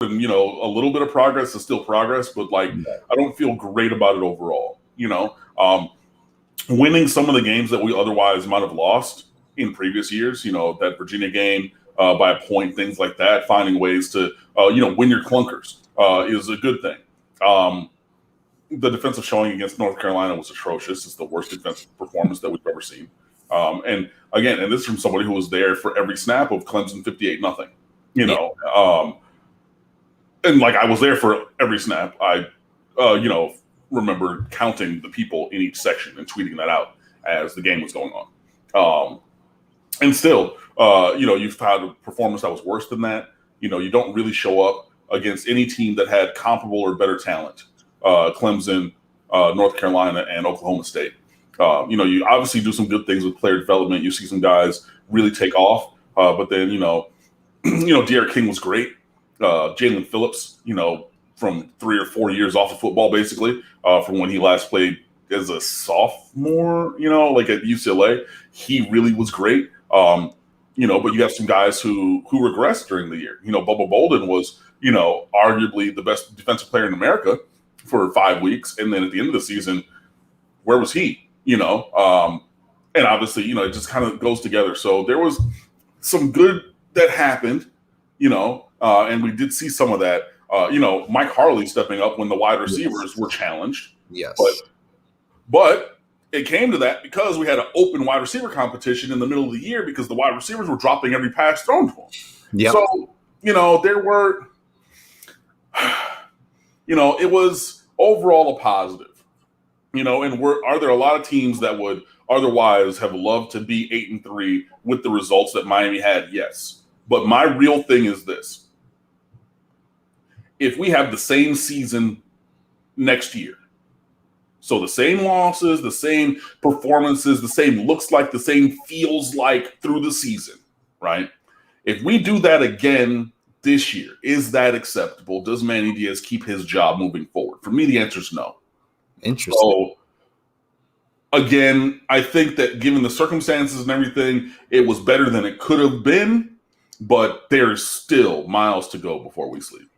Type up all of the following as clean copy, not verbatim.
and a little bit of progress is still progress, but I don't feel great about it overall. Winning some of the games that we otherwise might have lost in previous years, that Virginia game by a point, things like that, finding ways to win your clunkers is a good thing. The defensive showing against North Carolina was atrocious. It's the worst defensive performance that we've ever seen. And again, this is from somebody who was there for every snap of Clemson 58-0. And I was there for every snap. I, remember counting the people in each section and tweeting that out as the game was going on. And still, you've had a performance that was worse than that. You don't really show up against any team that had comparable or better talent. Clemson, North Carolina, and Oklahoma State. You obviously do some good things with player development. You see some guys really take off, but then De'Aaron King was great. Jalen Phillips, from 3 or 4 years off of football, basically, from when he last played as a sophomore, at UCLA, he really was great. But you have some guys who regressed during the year. Bubba Bolden was, arguably the best defensive player in America for 5 weeks, and then at the end of the season, where was he? And obviously, it just kind of goes together. So there was some good that happened, and we did see some of that. Mike Harley stepping up when the wide receivers were challenged. Yes. But it came to that because we had an open wide receiver competition in the middle of the year because the wide receivers were dropping every pass thrown to them. Yep. So, there were, it was overall a positive, and are there a lot of teams that would otherwise have loved to be 8-3 with the results that Miami had? Yes. But my real thing is this. If we have the same season next year, so the same losses, the same performances, the same looks like, the same feels like through the season, right? If we do that again this year, is that acceptable? Does Manny Diaz keep his job moving forward? For me, the answer is no. Interesting. So, again, I think that given the circumstances and everything, it was better than it could have been, but there's still miles to go before we sleep.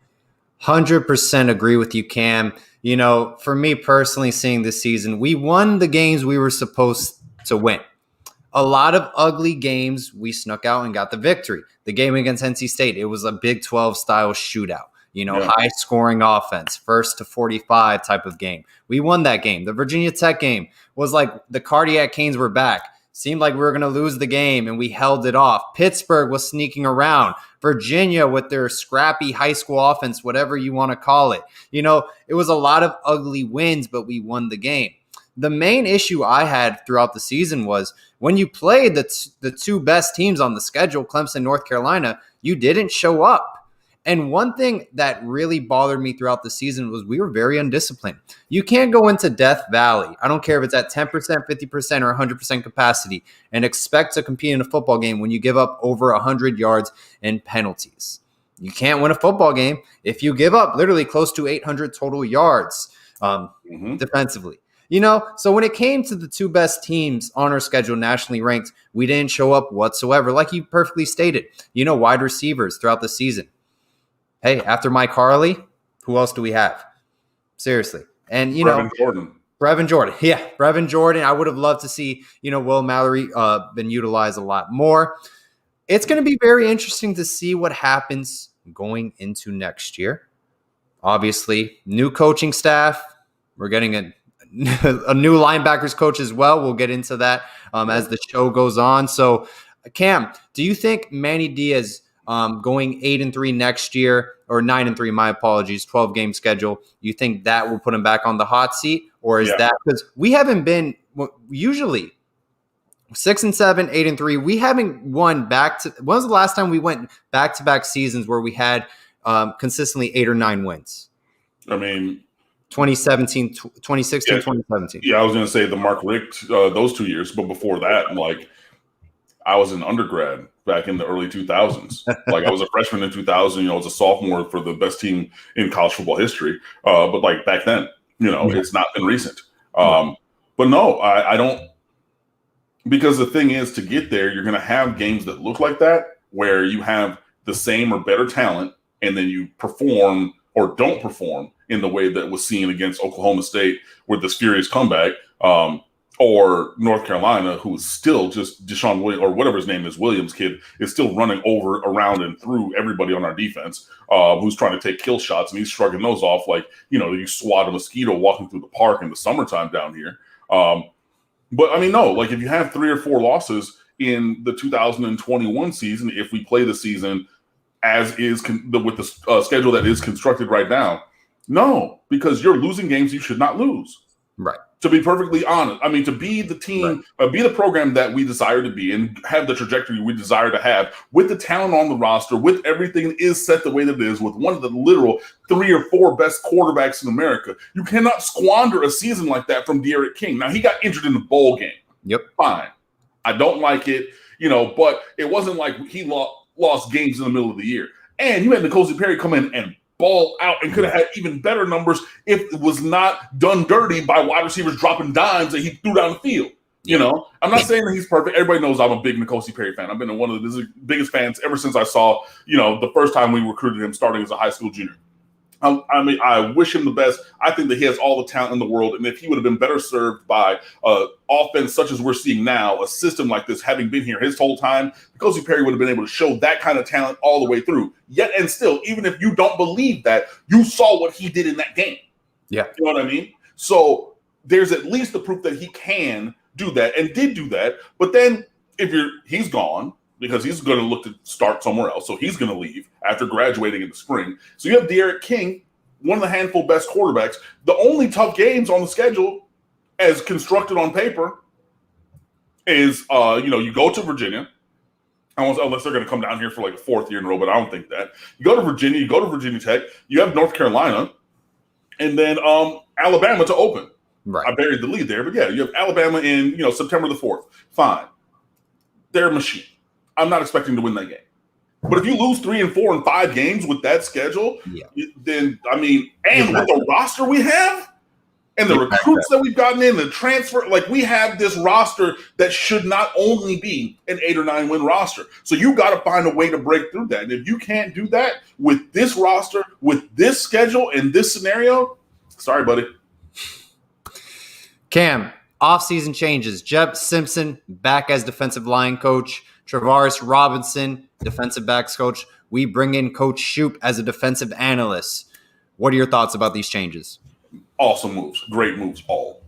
100% agree with you, Cam. For me personally, seeing this season, we won the games we were supposed to win. A lot of ugly games, we snuck out and got the victory. The game against NC State, it was a Big 12 style shootout. High scoring offense, 1st to 45 type of game. We won that game. The Virginia Tech game was like the cardiac canes were back. Seemed like we were going to lose the game, and we held it off. Pittsburgh was sneaking around. Virginia with their scrappy high school offense, whatever you want to call it. It was a lot of ugly wins, but we won the game. The main issue I had throughout the season was when you played the two best teams on the schedule, Clemson, North Carolina, you didn't show up. And one thing that really bothered me throughout the season was we were very undisciplined. You can't go into Death Valley. I don't care if it's at 10%, 50%, or 100% capacity and expect to compete in a football game when you give up over 100 yards in penalties. You can't win a football game if you give up literally close to 800 total yards defensively. So when it came to the two best teams on our schedule, nationally ranked, we didn't show up whatsoever. Like you perfectly stated, wide receivers throughout the season. Hey, after Mike Harley, who else do we have? Seriously. And, Brevin Jordan. Brevin Jordan. Yeah, Brevin Jordan. I would have loved to see, Will Mallory been utilized a lot more. It's going to be very interesting to see what happens going into next year. Obviously, new coaching staff. We're getting a new linebackers coach as well. We'll get into that as the show goes on. So, Cam, do you think Manny Diaz going 8-3 next year, or 9-3, my apologies, 12-game schedule, you think that will put him back on the hot seat? Or is that because we haven't been usually 6-7, 8-3, we haven't won back to, when was the last time we went back-to-back seasons where we had consistently 8 or 9 wins? I mean, 2016, 2017. Yeah, I was going to say the Mark Richt, those 2 years, but before that, I was an undergrad back in the early 2000s. I was a freshman in 2000. I was a sophomore for the best team in college football history. But back then, it's not been recent. But no, I don't. Because the thing is, to get there, you're going to have games that look like that, where you have the same or better talent, and then you perform or don't perform in the way that was seen against Oklahoma State with this furious comeback, or North Carolina, who is still just Deshaun Williams, or whatever his name is, Williams kid, is still running over, around, and through everybody on our defense, who's trying to take kill shots, and he's shrugging those off like, you swat a mosquito walking through the park in the summertime down here. But, I mean, no, like if you have 3 or 4 losses in the 2021 season, if we play the season as is with the schedule that is constructed right now, no, because you're losing games you should not lose. Right. To be perfectly honest, I mean, to be the team, be the program that we desire to be and have the trajectory we desire to have with the talent on the roster, with everything is set the way that it is, with one of the literal 3 or 4 best quarterbacks in America, you cannot squander a season like that from D'Eriq King. Now, he got injured in the bowl game. Yep. Fine. I don't like it, but it wasn't like he lost games in the middle of the year. And you had N'Kosi Perry come in and ball out and could have had even better numbers if it was not done dirty by wide receivers dropping dimes that he threw down the field. I'm not saying that he's perfect. Everybody knows I'm a big N'Kosi Perry fan. I've been one of the biggest fans ever since I saw, the first time we recruited him starting as a high school junior. I mean, I wish him the best. I think that he has all the talent in the world, and if he would have been better served by offense such as we're seeing now, a system like this, having been here his whole time, N'Kosi Perry would have been able to show that kind of talent all the way through. Yet and still, even if you don't believe that, you saw what he did in that game. Yeah. You know what I mean? So there's at least the proof that he can do that and did do that. But then he's gone, because he's going to look to start somewhere else. So he's going to leave after graduating in the spring. So you have D'Eriq King, one of the handful best quarterbacks. The only tough games on the schedule, as constructed on paper, is, you go to Virginia, unless they're going to come down here for like a 4th year in a row, but I don't think that. You go to Virginia, you go to Virginia Tech, you have North Carolina, and then Alabama to open. Right. I buried the lead there, but yeah, you have Alabama in, September the 4th. Fine. They're a machine. I'm not expecting to win that game. But if you lose 3 and 4 and 5 games with that schedule, then, I mean, and with the roster we have and the recruits that we've gotten in, the transfer, like we have this roster that should not only be an 8 or 9 win roster. So you got to find a way to break through that. And if you can't do that with this roster, with this schedule and this scenario, sorry, buddy. Cam, offseason changes. Jeb Simpson back as defensive line coach. Travaris Robinson, defensive backs coach. We bring in Coach Shoup as a defensive analyst. What are your thoughts about these changes? Awesome moves. Great moves, all.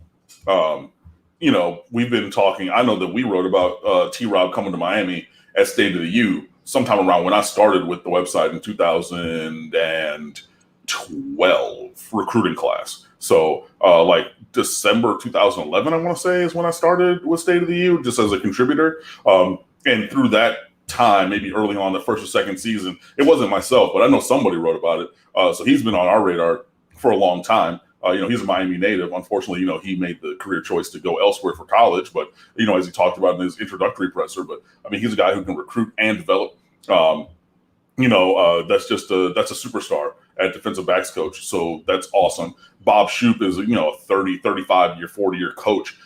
We've been talking. I know that we wrote about T-Rob coming to Miami at State of the U sometime around when I started with the website in 2012 recruiting class. So like December 2011, I want to say, is when I started with State of the U just as a contributor. And through that time, maybe early on the first or second season, it wasn't myself, but I know somebody wrote about it. So he's been on our radar for a long time. He's a Miami native. Unfortunately, he made the career choice to go elsewhere for college. But, as he talked about in his introductory presser, but I mean, he's a guy who can recruit and develop. That's a superstar at defensive backs coach. So that's awesome. Bob Shoup is, a 30, 35-year, 40-year coach.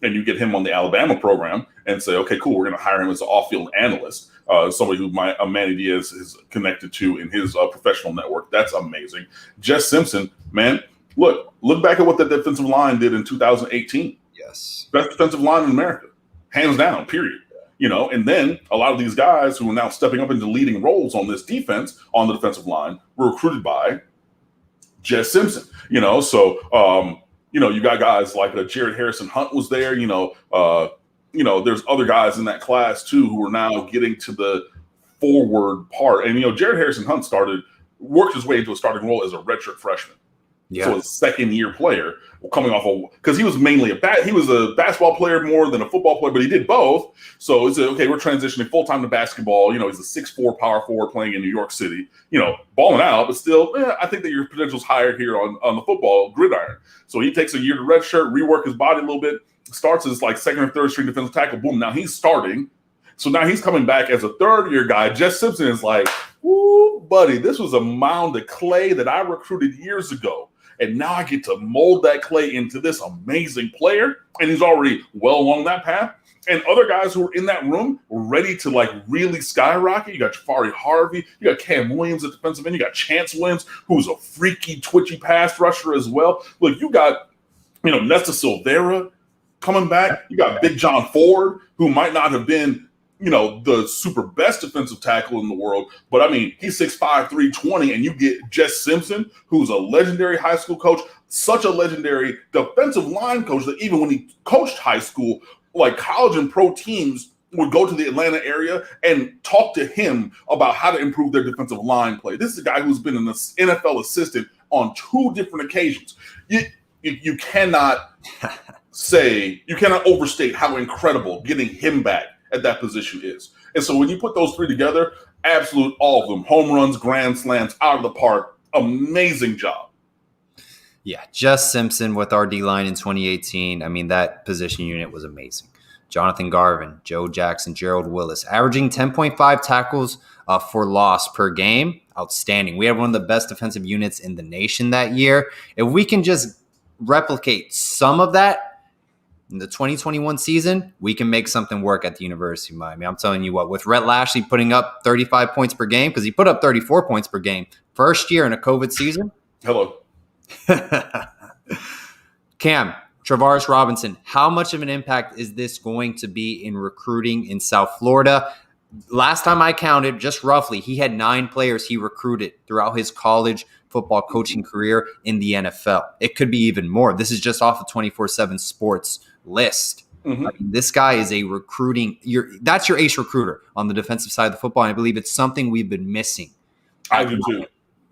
And you get him on the Alabama program and say, okay, cool, we're going to hire him as an off-field analyst, somebody who Manny Diaz is connected to in his professional network. That's amazing. Jess Simpson, man, look back at what that defensive line did in 2018. Yes. Best defensive line in America, hands down, period. And then a lot of these guys who are now stepping up into leading roles on this defense, on the defensive line, were recruited by Jess Simpson, so you got guys like Jared Harrison Hunt was there. There's other guys in that class too who are now getting to the forward part. And Jared Harrison Hunt worked his way into a starting role as a redshirt freshman. Yeah. So a second-year player coming off because he was mainly he was a basketball player more than a football player, but he did both. So it's okay. We're transitioning full-time to basketball. He's a 6'4" power forward playing in New York City. Balling out, but still, I think that your potential's higher here on the football gridiron. So he takes a year to redshirt, rework his body a little bit, starts as like second or third string defensive tackle. Boom! Now he's starting. So now he's coming back as a third-year guy. Jess Simpson is like, "Woo, buddy, this was a mound of clay that I recruited years ago. And now I get to mold that clay into this amazing player." And he's already well along that path. And other guys who were in that room were ready to like really skyrocket. You got Jafari Harvey, you got Cam Williams at defensive end, you got Chance Williams, who's a freaky, twitchy pass rusher as well. Look, you got, Nesta Silvera coming back. You got Big John Ford, who might not have been, the super best defensive tackle in the world. But I mean, he's 6'5", 320, and you get Jess Simpson, who's a legendary high school coach, such a legendary defensive line coach that even when he coached high school, like college and pro teams would go to the Atlanta area and talk to him about how to improve their defensive line play. This is a guy who's been an NFL assistant on 2 different occasions. You cannot overstate how incredible getting him back at that position is. And so when you put those 3 together, absolute all of them, home runs, grand slams, out of the park, amazing job. Yeah, Jess Simpson with our D-line in 2018. I mean, that position unit was amazing. Jonathan Garvin, Joe Jackson, Gerald Willis, averaging 10.5 tackles for loss per game. Outstanding. We had one of the best defensive units in the nation that year. If we can just replicate some of that in the 2021 season, we can make something work at the University of Miami. I'm telling you what, with Rhett Lashley putting up 35 points per game, because he put up 34 points per game first year in a COVID season. Hello. Cam, Travaris Robinson, how much of an impact is this going to be in recruiting in South Florida? Last time I counted, just roughly, he had 9 players he recruited throughout his college football coaching career in the NFL. It could be even more. This is just off of 24/7 Sports list. Mm-hmm. I mean, this guy is a that's your ace recruiter on the defensive side of the football, and I believe it's something we've been missing. I do too.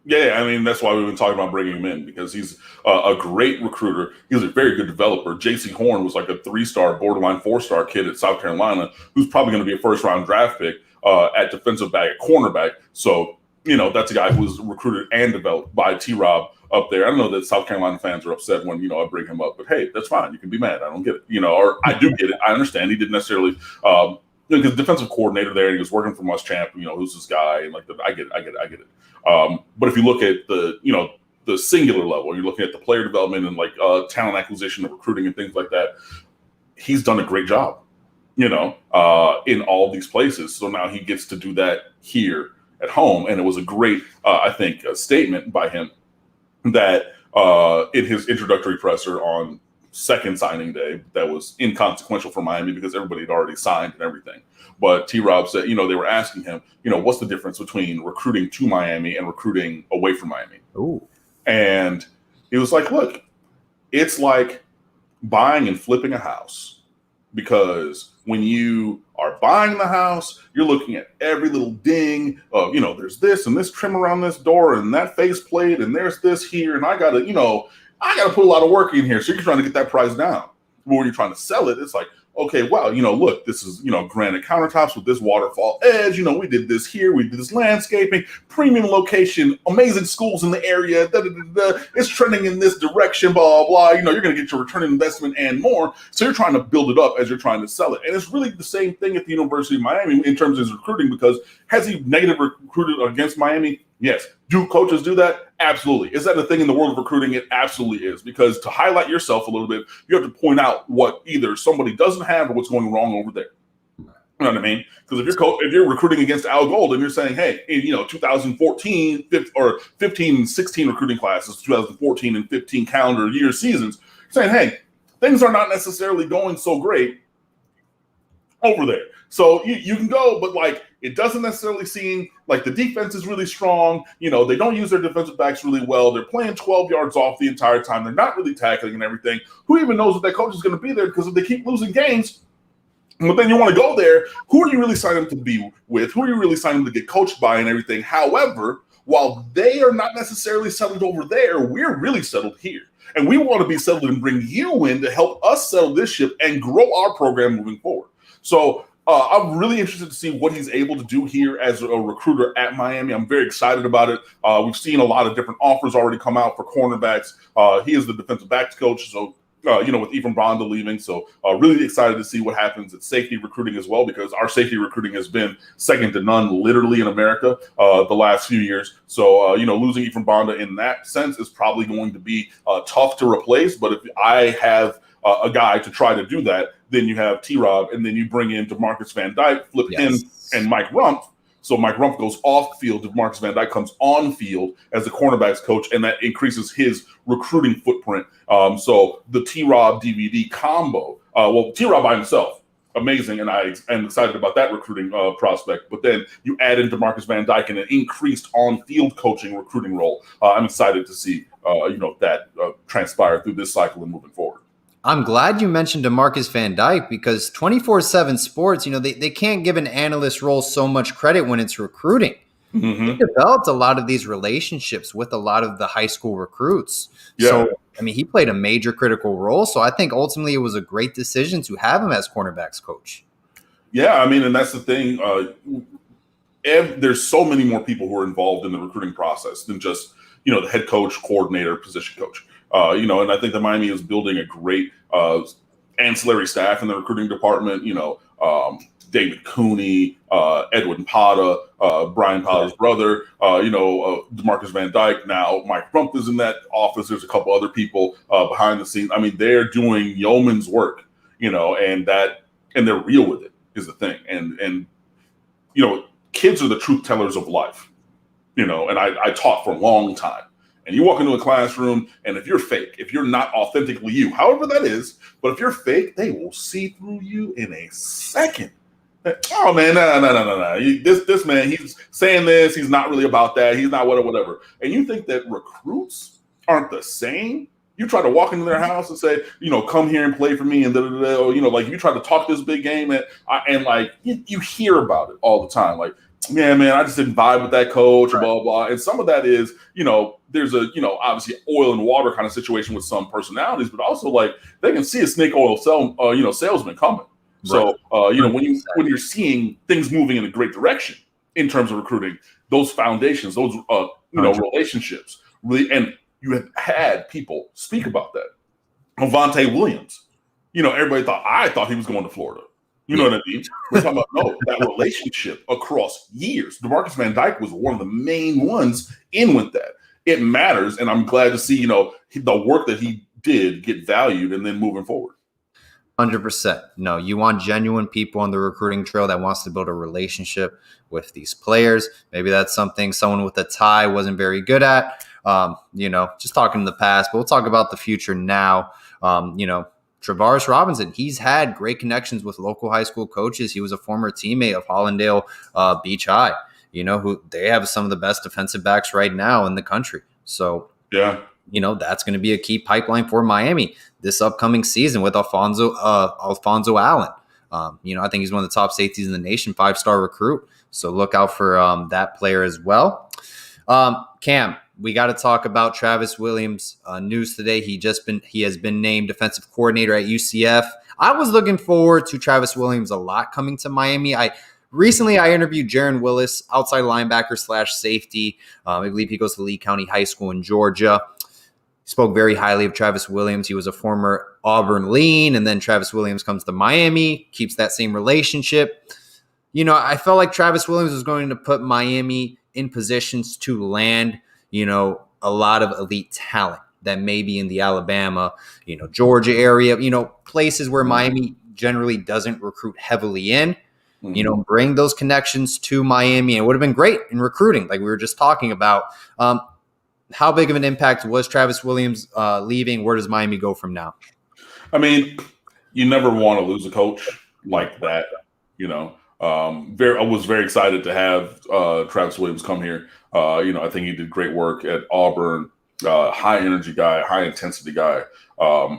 Yeah, I mean, that's why we've been talking about bringing him in, because he's a great recruiter. He's a very good developer. J.C. Horn was like a 3-star, borderline 4-star kid at South Carolina who's probably going to be a first-round draft pick at defensive back, at cornerback. So, that's a guy who was recruited and developed by T-Rob up there. I don't know that South Carolina fans are upset when, I bring him up. But, hey, that's fine. You can be mad. I don't get it. Or I do get it. I understand. He didn't necessarily because defensive coordinator there, he was working for Muschamp, who's this guy? And I get it. But if you look at the singular level, you're looking at the player development and talent acquisition and recruiting and things like that, he's done a great job, in all these places. So now he gets to do that here at home. And it was a great, I think, statement by him that in his introductory presser on second signing day that was inconsequential for Miami because everybody had already signed and everything. But T-Rob said, they were asking him, what's the difference between recruiting to Miami and recruiting away from Miami? Ooh. And he was like, look, it's like buying and flipping a house. Because when you are buying the house, you're looking at every little ding of, there's this and this trim around this door and that face plate and there's this here. And I got to put a lot of work in here. So you're trying to get that price down. But when you're trying to sell it, it's like, okay, wow, look, this is, granite countertops with this waterfall edge. We did this here. We did this landscaping, premium location, amazing schools in the area. It's trending in this direction, blah, blah, blah. You're going to get your return on investment and more. So you're trying to build it up as you're trying to sell it. And it's really the same thing at the University of Miami in terms of his recruiting, because has he negative recruited against Miami? Yes. Do coaches do that? Absolutely. Is that a thing in the world of recruiting? It absolutely is. Because to highlight yourself a little bit, you have to point out what either somebody doesn't have or what's going wrong over there. You know what I mean? Because if you're recruiting against Al Gold and you're saying, hey, in 2014 or 15, 16 recruiting classes, 2014 and 15 calendar year seasons, saying, hey, things are not necessarily going so great over there. So you can go, but it doesn't necessarily seem like the defense is really strong. They don't use their defensive backs really well. They're playing 12 yards off the entire time. They're not really tackling and everything. Who even knows if that coach is going to be there? Because if they keep losing games, but then you want to go there, who are you really signing them to be with? Who are you really signing them to get coached by and everything? However, while they are not necessarily settled over there, we're really settled here. And we want to be settled and bring you in to help us settle this ship and grow our program moving forward. So I'm really interested to see what he's able to do here as a recruiter at Miami. I'm very excited about it. We've seen a lot of different offers already come out for cornerbacks. He is the defensive backs coach, so with Ephraim Bonda leaving. So really excited to see what happens at safety recruiting as well, because our safety recruiting has been second to none literally in America the last few years. So, losing Ephraim Bonda in that sense is probably going to be tough to replace. But if I have a guy to try to do that, then you have T-Rob, and then you bring in DeMarcus Van Dyke, flip him and Mike Rumpf. So Mike Rumpf goes off field, DeMarcus Van Dyke comes on field as the cornerbacks coach, and that increases his recruiting footprint. So the T-Rob DVD combo, T-Rob by himself, amazing, and I am excited about that recruiting prospect. But then you add in DeMarcus Van Dyke and an increased on-field coaching recruiting role. I'm excited to see that transpire through this cycle and moving forward. I'm glad you mentioned DeMarcus Van Dyke because 24/7 Sports, they can't give an analyst role so much credit when it's recruiting. Mm-hmm. He developed a lot of these relationships with a lot of the high school recruits. Yeah. So, he played a major critical role. So I think ultimately it was a great decision to have him as cornerbacks coach. Yeah, and that's the thing. There's so many more people who are involved in the recruiting process than just, the head coach, coordinator, position coach. And I think that Miami is building a great ancillary staff in the recruiting department. David Cooney, Edwin Pata, Brian Pata's brother, DeMarcus Van Dyke. Now Mike Rumpf is in that office. There's a couple other people behind the scenes. They're doing yeoman's work, and they're real with it is the thing. And kids are the truth tellers of life, and I taught for a long time. And you walk into a classroom, and if you're fake, if you're not authentically you, however that is, but if you're fake, they will see through you in a second. Oh man, no. This man, he's saying this. He's not really about that. He's not whatever. And you think that recruits aren't the same? You try to walk into their house and say, come here and play for me, and you try to talk this big game, and you hear about it all the time, like. Yeah, man, I just didn't vibe with that coach, blah, blah, blah. And some of that is, there's a, obviously oil and water kind of situation with some personalities, but also they can see a snake oil salesman coming. Right. So, when you're seeing things moving in a great direction in terms of recruiting, those foundations, those, relationships really, and you have had people speak about that. Avante Williams, I thought he was going to Florida. You know what I mean? We're talking about that relationship across years. DeMarcus Van Dyke was one of the main ones in with that. It matters, and I'm glad to see the work that he did get valued and then moving forward. 100%. No, you want genuine people on the recruiting trail that wants to build a relationship with these players. Maybe that's something someone with a tie wasn't very good at. Just talking in the past, but we'll talk about the future now. Travaris Robinson, he's had great connections with local high school coaches. He was a former teammate of Hollandale Beach High, who they have some of the best defensive backs right now in the country. So, yeah, that's going to be a key pipeline for Miami this upcoming season with Alfonso Allen. I think he's one of the top safeties in the nation, 5-star recruit. So look out for that player as well. Cam, we got to talk about Travis Williams. News today. He has been named defensive coordinator at UCF. I was looking forward to Travis Williams a lot coming to Miami. Recently I interviewed Jaron Willis, outside linebacker / safety. I believe he goes to Lee County High School in Georgia. He spoke very highly of Travis Williams. He was a former Auburn Lean, and then Travis Williams comes to Miami, keeps that same relationship. I felt like Travis Williams was going to put Miami in positions to land a lot of elite talent that may be in the Alabama, Georgia area, places where Miami generally doesn't recruit heavily in, bring those connections to Miami. It would have been great in recruiting, like we were just talking about. How big of an impact was Travis Williams leaving? Where does Miami go from now? You never want to lose a coach like that, I was very excited to have Travis Williams come here. I think he did great work at Auburn, high energy guy, high intensity guy.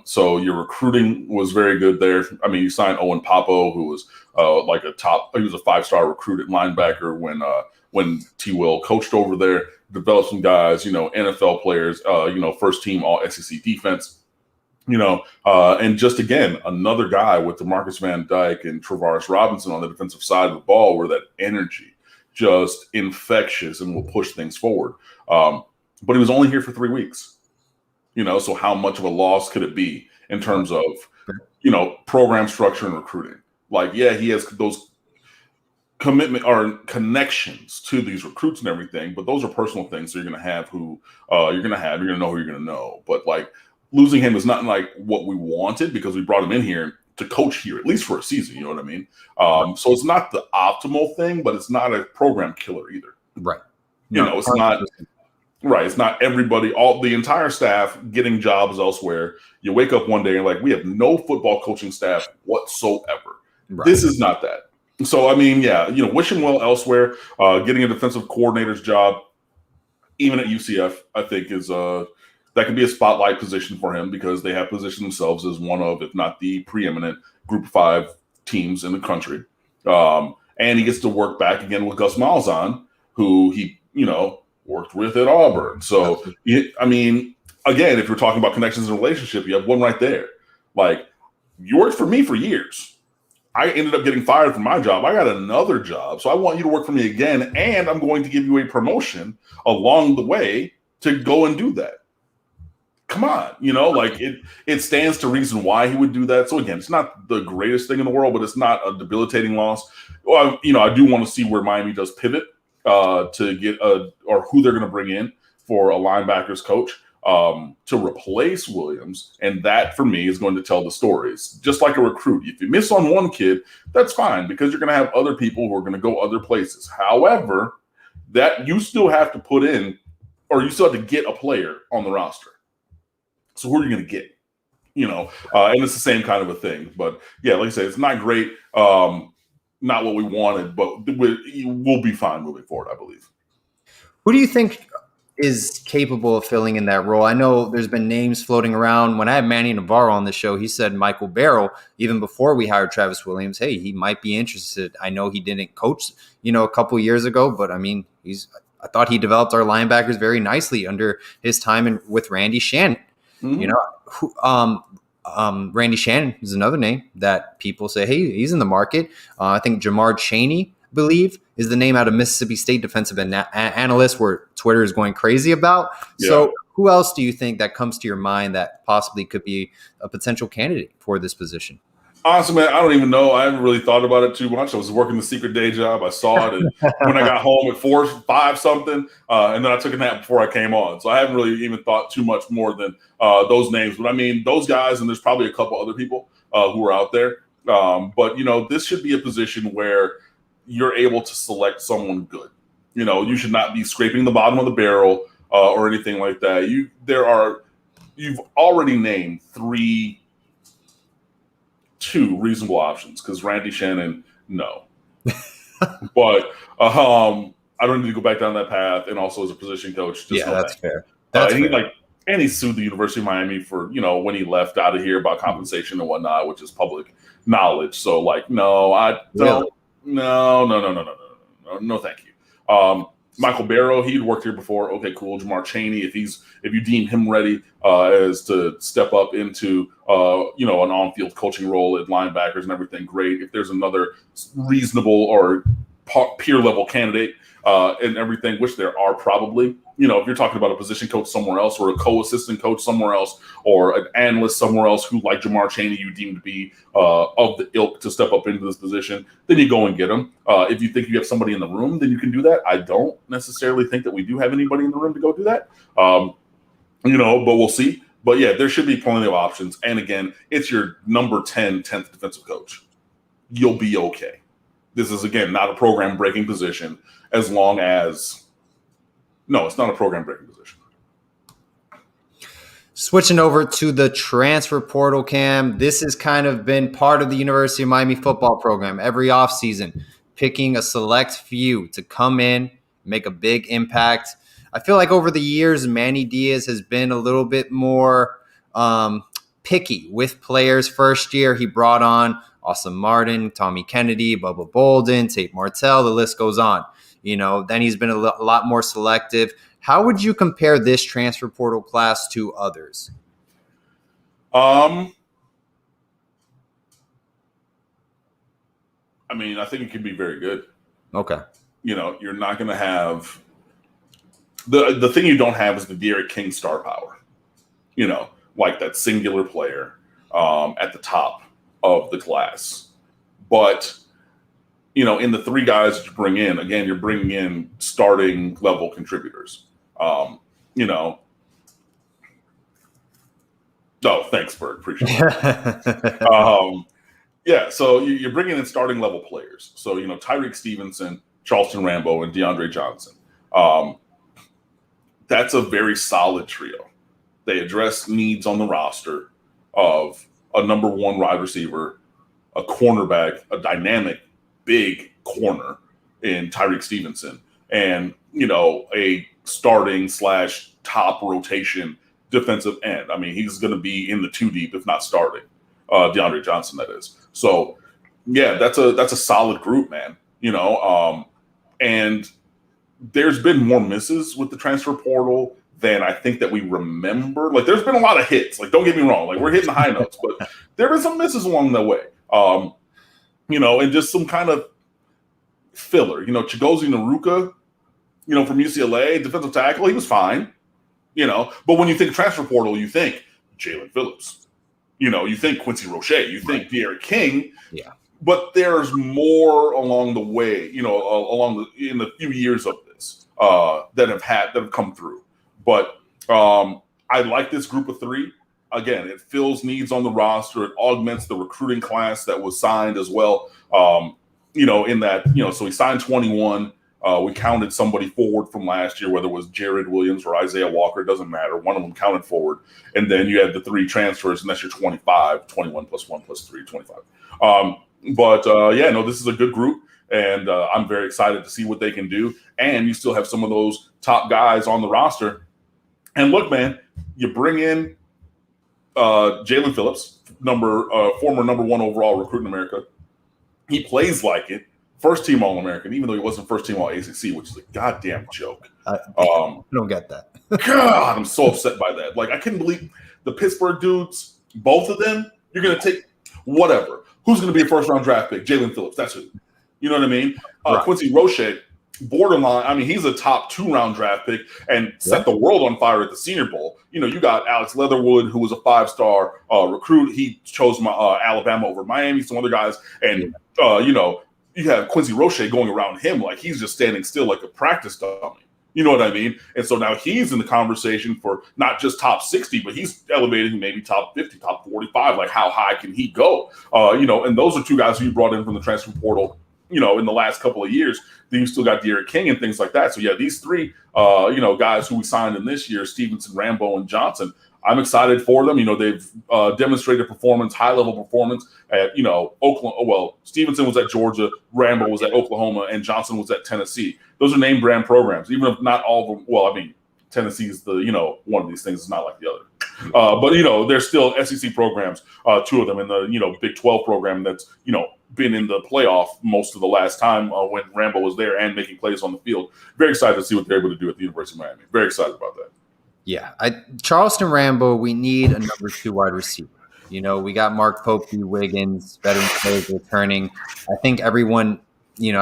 So your recruiting was very good there. You signed Owen Papo, who was he was a 5-star recruit at linebacker when T. Will coached over there, developed some guys, NFL players, first team all SEC defense. And just again, another guy with DeMarcus Van Dyke and Travaris Robinson on the defensive side of the ball where that energy just infectious and will push things forward. But he was only here for 3 weeks, so how much of a loss could it be in terms of, program structure and recruiting? He has those commitment or connections to these recruits and everything, but those are personal things. So you're going to have who you're going to know who you're going to know. But losing him is not what we wanted because we brought him in here to coach here, at least for a season. You know what I mean? So it's not the optimal thing, but it's not a program killer either. Right. It's not right. It's not everybody, the entire staff getting jobs elsewhere. You wake up one day and like, we have no football coaching staff whatsoever. Right. This is not that. So, I mean, yeah, wish him well elsewhere. Getting a defensive coordinator's job, even at UCF, I think is that could be a spotlight position for him because they have positioned themselves as one of, if not the preeminent Group 5 teams in the country. And he gets to work back again with Gus Malzahn, who he, worked with at Auburn. So, I mean, again, if you're talking about connections and relationship, you have one right there. Like, you worked for me for years. I ended up getting fired from my job. I got another job. So I want you to work for me again, and I'm going to give you a promotion along the way to go and do that. Come on, like it stands to reason why he would do that. So again, it's not the greatest thing in the world, but it's not a debilitating loss. Well, I do want to see where Miami does pivot to get or who they're going to bring in for a linebackers coach to replace Williams. And that, for me, is going to tell the stories. Just like a recruit. If you miss on one kid, that's fine because you're going to have other people who are going to go other places. However, that you still have to put in, or you still have to get a player on the roster. So who are you going to get? And it's the same kind of a thing. But, yeah, like I said, it's not great. Not what we wanted, but we'll be fine moving forward, I believe. Who do you think is capable of filling in that role? I know there's been names floating around. When I had Manny Navarro on the show, he said Michael Barrow, even before we hired Travis Williams, hey, he might be interested. I know he didn't coach, a couple years ago, but I mean, I thought he developed our linebackers very nicely under his time with Randy Shannon. Mm-hmm. Randy Shannon is another name that people say, hey, he's in the market. I think Jamar Chaney, believe, is the name out of Mississippi State defensive analyst where Twitter is going crazy about. Yeah. So who else do you think that comes to your mind that possibly could be a potential candidate for this position? Honestly, man, I don't even know. I haven't really thought about it too much. I was working the secret day job. I saw it and when I got home at 4, 5 something, and then I took a nap before I came on. So I haven't really even thought too much more than those names. But I mean, those guys, and there's probably a couple other people who are out there. But, this should be a position where you're able to select someone good. You should not be scraping the bottom of the barrel or anything like that. You've already named 2 reasonable options because Randy Shannon, no. But I don't need to go back down that path. And also as a position coach, that's fair. That's fair. And he sued the University of Miami for, when he left out of here about compensation and whatnot, which is public knowledge. So no, I don't. Really? No, thank you. Michael Barrow, he'd worked here before. Okay, cool. Jamar Chaney, if you deem him ready as to step up into an on-field coaching role at linebackers and everything, great. If there's another reasonable or peer level candidate and everything, which there are probably, if you're talking about a position coach somewhere else or a co-assistant coach somewhere else or an analyst somewhere else who, like Jamar Chaney, you deem to be of the ilk to step up into this position, then you go and get them. If you think you have somebody in the room, then you can do that. I don't necessarily think that we do have anybody in the room to go do that, but we'll see. But, yeah, there should be plenty of options. And, again, it's your number 10th defensive coach. You'll be okay. This is, again, not a program-breaking position as long as – no, it's not a program-breaking position. Switching over to the transfer portal, Cam, this has kind of been part of the University of Miami football program every offseason, picking a select few to come in, make a big impact. I feel like over the years, Manny Diaz has been a little bit more picky with players. First year, he brought on Austin Martin, Tommy Kennedy, Bubba Bolden, Tate Martell, the list goes on. Then he's been a lot more selective. How would you compare this transfer portal class to others? I mean, I think it can be very good. Okay. You're not going to have the thing you don't have is the De'Aaron King star power. Like that singular player at the top of the class. But in the 3 guys that you bring in, again, you're bringing in starting level contributors. Oh, thanks, Bert. Appreciate it. Yeah, so you're bringing in starting level players. So, Tyreek Stevenson, Charleston Rambo, and DeAndre Johnson. Um, that's a very solid trio. They address needs on the roster of a number one wide receiver, a cornerback, a dynamic, big corner in Tyreek Stevenson, and, a starting / top rotation defensive end. I mean, he's going to be in the two deep, if not starting. DeAndre Johnson, that is. So, yeah, that's a solid group, man. And there's been more misses with the transfer portal than I think that we remember. Like, there's been a lot of hits. Like, don't get me wrong. Like, we're hitting the high notes, but there have been some misses along the way. And just some kind of filler. Chigozie Naruka, from UCLA, defensive tackle, he was fine. But when you think transfer portal, you think Jalen Phillips. You think Quincy Roche, you think De'Aaron King. Yeah. But there's more along the way, in the few years of this that have come through. But I like this group of three. Again, it fills needs on the roster. It augments the recruiting class that was signed as well. In that, so we signed 21. We counted somebody forward from last year, whether it was Jared Williams or Isaiah Walker. It doesn't matter. One of them counted forward. And then you had the 3 transfers, and that's your 25, 21 plus 1 plus 3, 25. This is a good group, and I'm very excited to see what they can do. And you still have some of those top guys on the roster. And look, man, you bring in Jalen Phillips, former number 1 overall recruit in America. He plays like it. First team All-American, even though he wasn't first team All-ACC, which is a goddamn joke. I don't get that. God, I'm so upset by that. Like, I couldn't believe the Pittsburgh dudes, both of them, you're going to take whatever. Who's going to be a first-round draft pick? Jalen Phillips. That's who. You know what I mean? Right. Quincy Roche, borderline. I mean, he's a top 2-round draft pick and set the world on fire at the Senior Bowl. You got Alex Leatherwood, who was a 5-star recruit. He chose Alabama over Miami, some other guys. And, you have Quincy Roche going around him like he's just standing still like a practice dummy. You know what I mean? And so now he's in the conversation for not just top 60, but he's elevated maybe top 50, top 45. Like, how high can he go? And those are 2 guys who you brought in from the transfer portal, in the last couple of years. Then you still got De'Aaron King and things like that. So, yeah, these 3, guys who we signed in this year, Stevenson, Rambo, and Johnson, I'm excited for them. They've demonstrated performance, high-level performance at, Oklahoma. Well, Stevenson was at Georgia, Rambo was at Oklahoma, and Johnson was at Tennessee. Those are name brand programs, even if not all of them. Well, I mean, Tennessee is one of these things is not like the other. But they're still SEC programs, 2 of them, in the, Big 12 program that's, been in the playoff most of the last time when Rambo was there and making plays on the field. Very excited to see what they're able to do at the University of Miami. Very excited about that. Yeah, Charleston Rambo, we need a number 2 wide receiver. We got Mark Pope, Wiggins, veteran players returning. I think everyone, we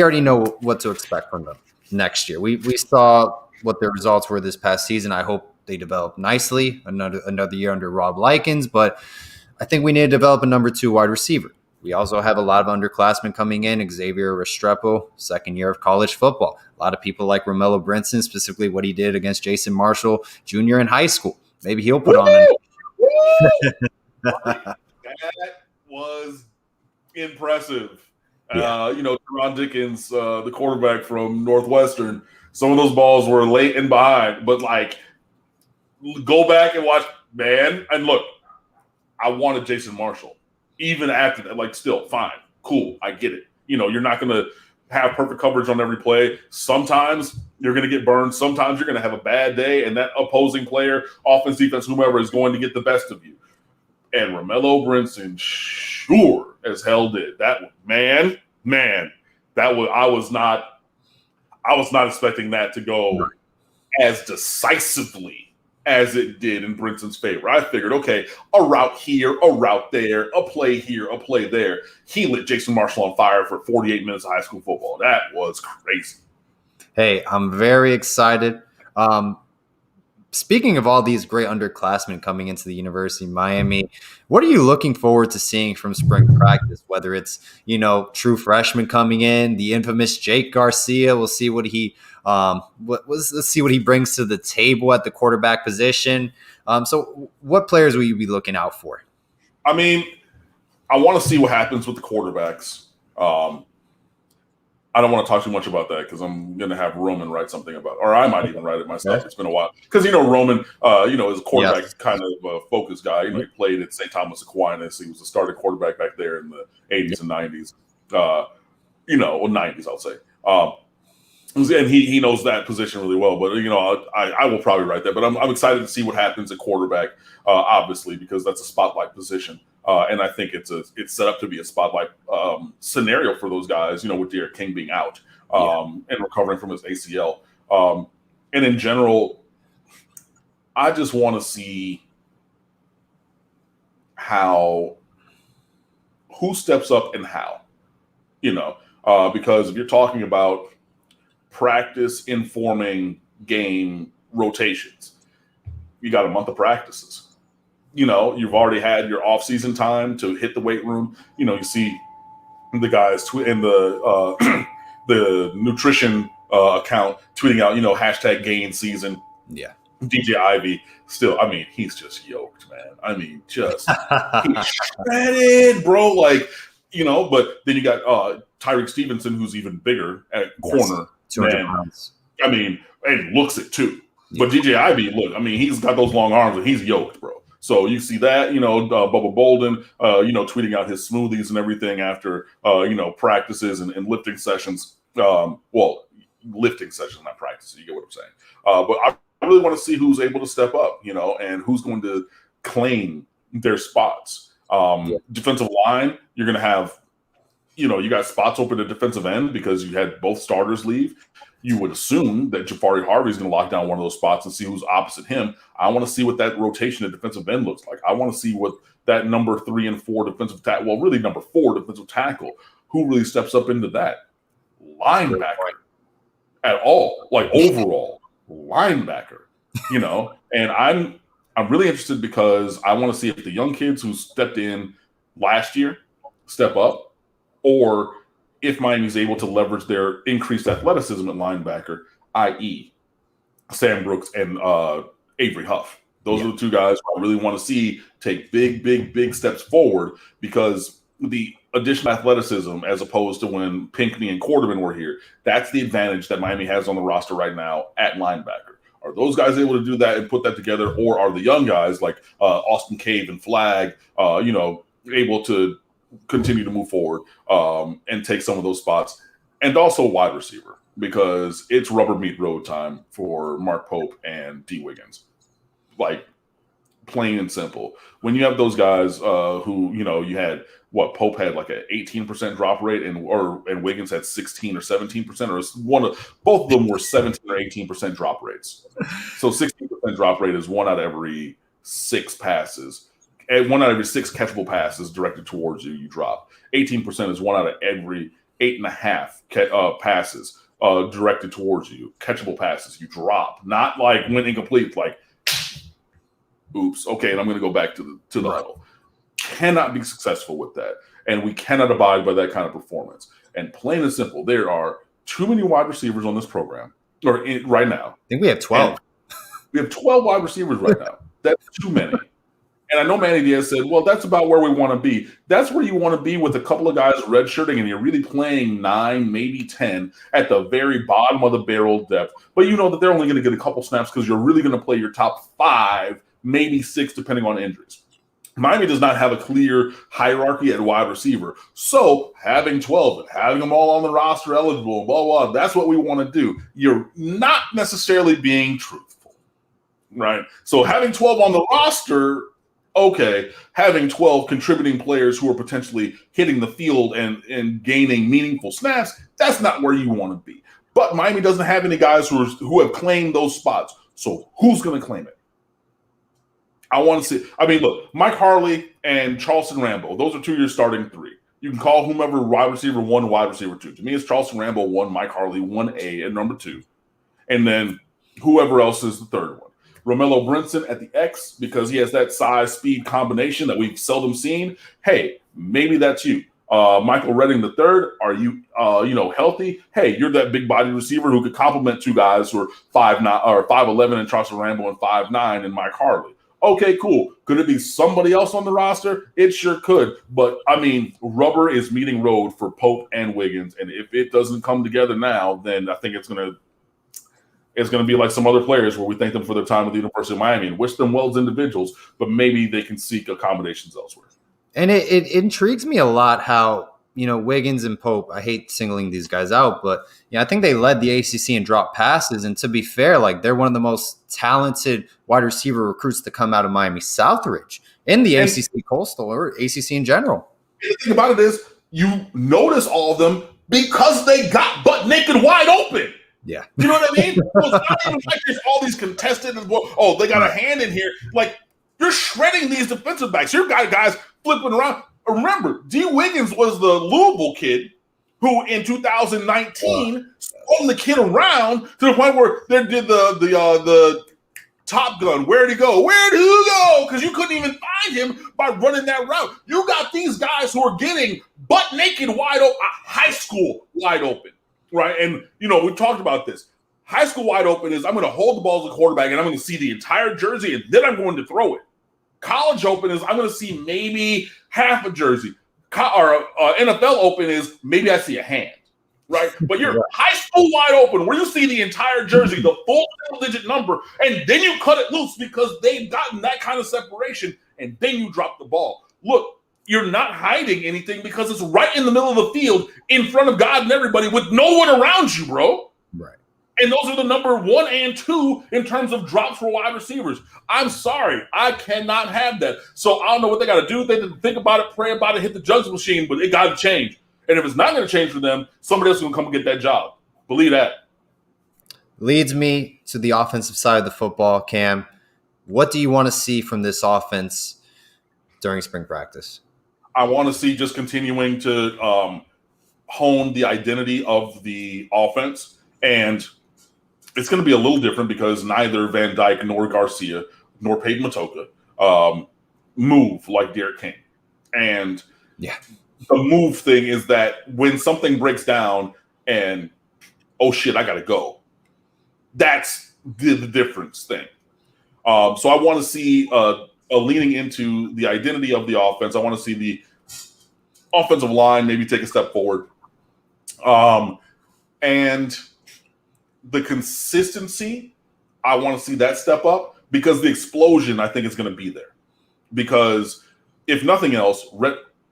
already know what to expect from them next year. We saw what their results were this past season. I hope they develop nicely, another year under Rob Likens, but I think we need to develop a number 2 wide receiver. We also have a lot of underclassmen coming in. Xavier Restrepo, second year of college football. A lot of people like Romello Brinson, specifically what he did against Jason Marshall Jr. in high school. Maybe he'll put on that was impressive. Yeah. Teron Dickens, the quarterback from Northwestern, some of those balls were late and behind. But, go back and watch, man. And look, I wanted Jason Marshall. Even after that, still fine, cool, I get it. You're not going to have perfect coverage on every play. Sometimes you're going to get burned. Sometimes you're going to have a bad day, and that opposing player, offense, defense, whomever, is going to get the best of you. And Romello Brinson sure as hell did. That man, that was I was not expecting that to go as decisively as it did in Brinson's favor. I figured, okay, a route here, a route there, a play here, a play there. He lit Jason Marshall on fire for 48 minutes of high school football. That was crazy. Hey, I'm very excited. Speaking of all these great underclassmen coming into the University of Miami, what are you looking forward to seeing from spring practice? Whether it's, true freshmen coming in, the infamous Jake Garcia, we'll see what he let's see what he brings to the table at the quarterback position. So what players will you be looking out for? I mean, I want to see what happens with the quarterbacks. I don't want to talk too much about that because I'm going to have Roman write something about, or I might even write it myself. It's been a while because Roman, is a quarterback kind of focused guy. He played at St. Thomas Aquinas. He was a starting quarterback back there in the 80s and 90s. Or 90s, I'll say. And he knows that position really well. But I will probably write that. But I'm excited to see what happens at quarterback, obviously, because that's a spotlight position. And I think it's set up to be a spotlight scenario for those guys, with Derek King being out and recovering from his ACL. And in general, I just want to see who steps up and how, because if you're talking about practice informing game rotations, you got a month of practices. You've already had your off-season time to hit the weight room. You see the guys in the the nutrition account tweeting out, hashtag gain season. Yeah. DJ Ivy still, he's just yoked, man. Just he's shredded, bro. But then you got Tyreek Stevenson, who's even bigger at corner. 200 pounds. And looks it too. Yeah. But DJ Ivy, look, he's got those long arms and he's yoked, bro. So you see that, Bubba Bolden, tweeting out his smoothies and everything after, practices and lifting sessions. Lifting sessions, not practices. You get what I'm saying. But I really want to see who's able to step up, and who's going to claim their spots. Defensive line, you're going to have, you got spots open at defensive end because you had both starters leave. You would assume that Jafari Harvey is going to lock down one of those spots and see who's opposite him. I want to see what that rotation at defensive end looks like. I want to see what that number 3 and 4 defensive tackle, well, really number 4 defensive tackle, who really steps up into that. Linebacker at all, overall linebacker, and I'm really interested because I want to see if the young kids who stepped in last year step up, or if Miami's able to leverage their increased athleticism at linebacker, i.e. Sam Brooks and Avery Huff. Those are the two guys I really want to see take big steps forward, because the additional athleticism, as opposed to when Pinckney and Quarterman were here, that's the advantage that Miami has on the roster right now at linebacker. Are those guys able to do that and put that together, or are the young guys like Austin Cave and Flag, able to continue to move forward and take some of those spots? And also wide receiver, because it's rubber meat road time for Mark Pope and D. Wiggins. Plain and simple. When you have those guys who, you had Pope had like an 18% drop rate and Wiggins had 16 or 17%, or both of them were 17 or 18% drop rates. So 16% drop rate is 1 out of every 6 passes. And 1 out of every 6 catchable passes directed towards you, you drop. 18% is 1 out of every 8.5 passes directed towards you, catchable passes, you drop. Not like when incomplete, oops, okay, and I'm going to go back to the huddle. Cannot be successful with that, and we cannot abide by that kind of performance. And plain and simple, there are too many wide receivers on this program, right now. I think we have 12. We have 12 wide receivers right now. That's too many. And I know Manny Diaz said, well, that's about where we want to be. That's where you want to be with a couple of guys redshirting, and you're really playing 9, maybe 10 at the very bottom of the barrel depth. But you know that they're only going to get a couple snaps because you're really going to play your top 5, maybe 6, depending on injuries. Miami does not have a clear hierarchy at wide receiver. So having 12 and having them all on the roster eligible, blah, blah, that's what we want to do. You're not necessarily being truthful, right? So having 12 on the roster, okay, having 12 contributing players who are potentially hitting the field and gaining meaningful snaps, that's not where you want to be. But Miami doesn't have any guys who have claimed those spots. So who's going to claim it? I want to see. Look, Mike Harley and Charleston Rambo, those are 2 years starting 3. You can call whomever wide receiver 1 and wide receiver 2. To me, it's Charleston Rambo 1, Mike Harley 1A at number 2. And then whoever else is the third one. Romello Brinson at the X, because he has that size-speed combination that we've seldom seen. Hey, maybe that's you. Michael Redding the third, are you healthy? Hey, you're that big body receiver who could complement 2 guys who are 5'9" or 5'11" in Charleston Rambo and 5'9" in Mike Harley. Okay, cool. Could it be somebody else on the roster? It sure could. But, I mean, rubber is meeting road for Pope and Wiggins. And if it doesn't come together now, then I think it's going to be like some other players where we thank them for their time at the University of Miami and wish them well as individuals, but maybe they can seek accommodations elsewhere. And it intrigues me a lot how, Wiggins and Pope, I hate singling these guys out, but I think they led the ACC in drop passes. And to be fair, like they're one of the most talented wide receiver recruits to come out of Miami Southridge in the ACC Coastal or ACC in general. The thing about it is you notice all of them because they got butt naked wide open. Yeah. You know what I mean? So it's not even like there's all these contested, they got a hand in here. Like, you're shredding these defensive backs. You've got guys flipping around. Remember, D. Wiggins was the Louisville kid who in 2019 spun the kid around to the point where they did the Top Gun. Where'd he go? Where'd he go? Because you couldn't even find him by running that route. You got these guys who are getting butt naked wide open, high school wide open, right? And, we talked about this. High school wide open is I'm going to hold the ball as a quarterback and I'm going to see the entire jersey and then I'm going to throw it. College open is I'm going to see maybe half a jersey. NFL open is maybe I see a hand, right? But you're high school wide open where you see the entire jersey, the full digit number, and then you cut it loose because they've gotten that kind of separation, and then you drop the ball. Look, you're not hiding anything because it's right in the middle of the field in front of God and everybody with no one around you, bro. Right. And those are the number 1 and 2 in terms of drops for wide receivers. I'm sorry. I cannot have that. So I don't know what they got to do. They can think about it, pray about it, hit the jugs machine, but it got to change. And if it's not going to change for them, somebody else is going to come and get that job. Believe that. Leads me to the offensive side of the football, Cam. What do you want to see from this offense during spring practice? I want to see just continuing to hone the identity of the offense. And it's going to be a little different because neither Van Dyke nor Garcia nor Peyton Matoka move like Derek King. And the move thing is that when something breaks down and, oh, shit, I got to go, that's the difference thing. So I want to see a leaning into the identity of the offense. I want to see the offensive line maybe take a step forward. And the consistency, I want to see that step up because the explosion, I think, is going to be there. Because if nothing else,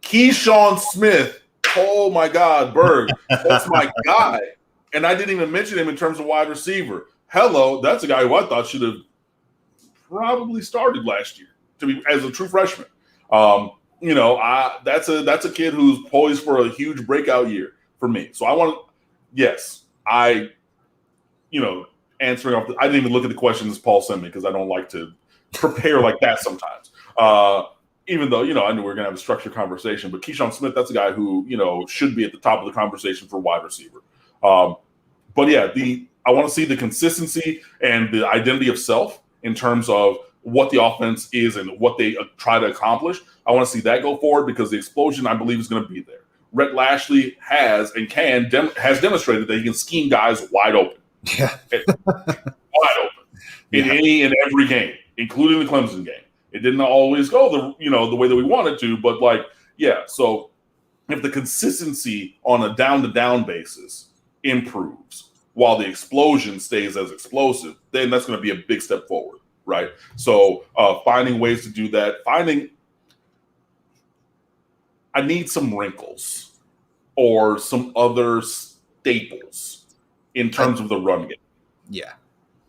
Keyshawn Smith, oh my God, Berg, that's my guy. And I didn't even mention him in terms of wide receiver. Hello, that's a guy who I thought should have probably started last year to be as a true freshman. That's a kid who's poised for a huge breakout year for me. So answering off, I didn't even look at the questions Paul sent me because I don't like to prepare like that sometimes. Even though, I knew we were going to have a structured conversation, but Keyshawn Smith, that's a guy who, should be at the top of the conversation for wide receiver. I want to see the consistency and the identity of self in terms of what the offense is and what they try to accomplish. I want to see that go forward because the explosion, I believe, is going to be there. Rhett Lashley has demonstrated that he can scheme guys wide open. Yeah. Wide open in any and every game, including the Clemson game. It didn't always go the way that we wanted to, but so if the consistency on a down-to-down basis improves while the explosion stays as explosive, then that's going to be a big step forward, right? So finding ways to do that, I need some wrinkles or some other staples in terms of the run game. Yeah.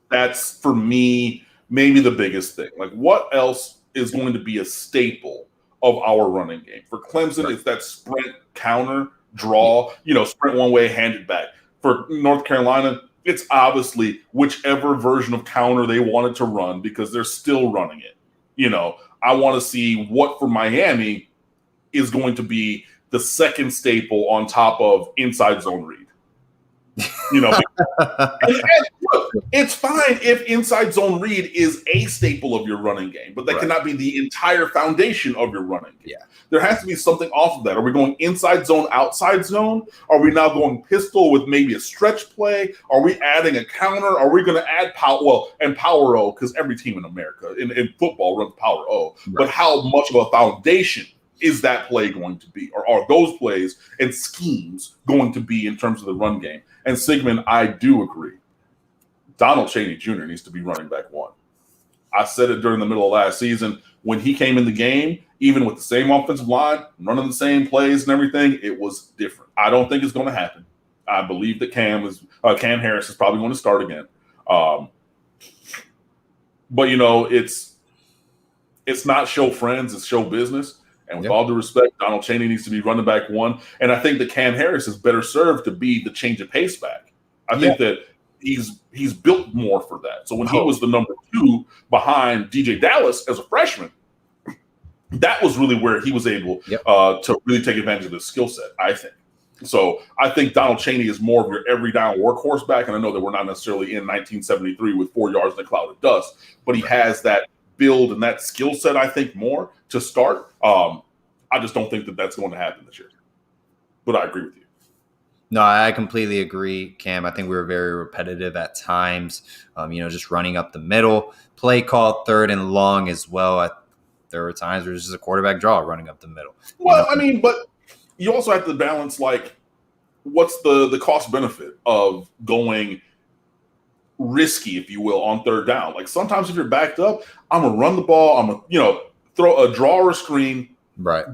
That's, for me, maybe the biggest thing. Like, what else is going to be a staple of our running game? For Clemson, it's that sprint counter draw, sprint one way, hand it back. For North Carolina, it's obviously whichever version of counter they wanted to run because they're still running it. I want to see what for Miami is going to be the second staple on top of inside zone read. You know, and look, it's fine if inside zone read is a staple of your running game, but that cannot be the entire foundation of your running game. Yeah. There has to be something off of that. Are we going inside zone, outside zone? Are we now going pistol with maybe a stretch play? Are we adding a counter? Are we going to add power? Well, and power O, because every team in America in football runs power O. Right. But how much of a foundation is that play going to be? Or are those plays and schemes going to be in terms of the run game? And Sigmund, I do agree. Donald Chaney Jr. needs to be running back one. I said it during the middle of last season. When he came in the game, even with the same offensive line, running the same plays and everything, it was different. I don't think it's going to happen. I believe that Cam Harris is probably going to start again. But, you know, it's not show friends, it's show business. And with all due respect, Donald Chaney needs to be running back one. And I think that Cam Harris is better served to be the change of pace back. I think that he's built more for that. So when he was the number 2 behind DJ Dallas as a freshman, that was really where he was able to really take advantage of his skill set, I think. So I think Donald Chaney is more of your every down workhorse back. And I know that we're not necessarily in 1973 with 4 yards in a cloud of dust, but he has that build and that skill set, I think, more to start. I just don't think that that's going to happen this year. But I agree with you. No, I completely agree, Cam. I think we were very repetitive at times, just running up the middle. Play call 3rd and long as well. There were times where it was just a quarterback draw running up the middle. Well, I mean, but you also have to balance, like, what's the cost benefit of going risky, if you will, on 3rd down. Like, sometimes if you're backed up, I'm going to run the ball. I'm going to, throw a draw or a screen,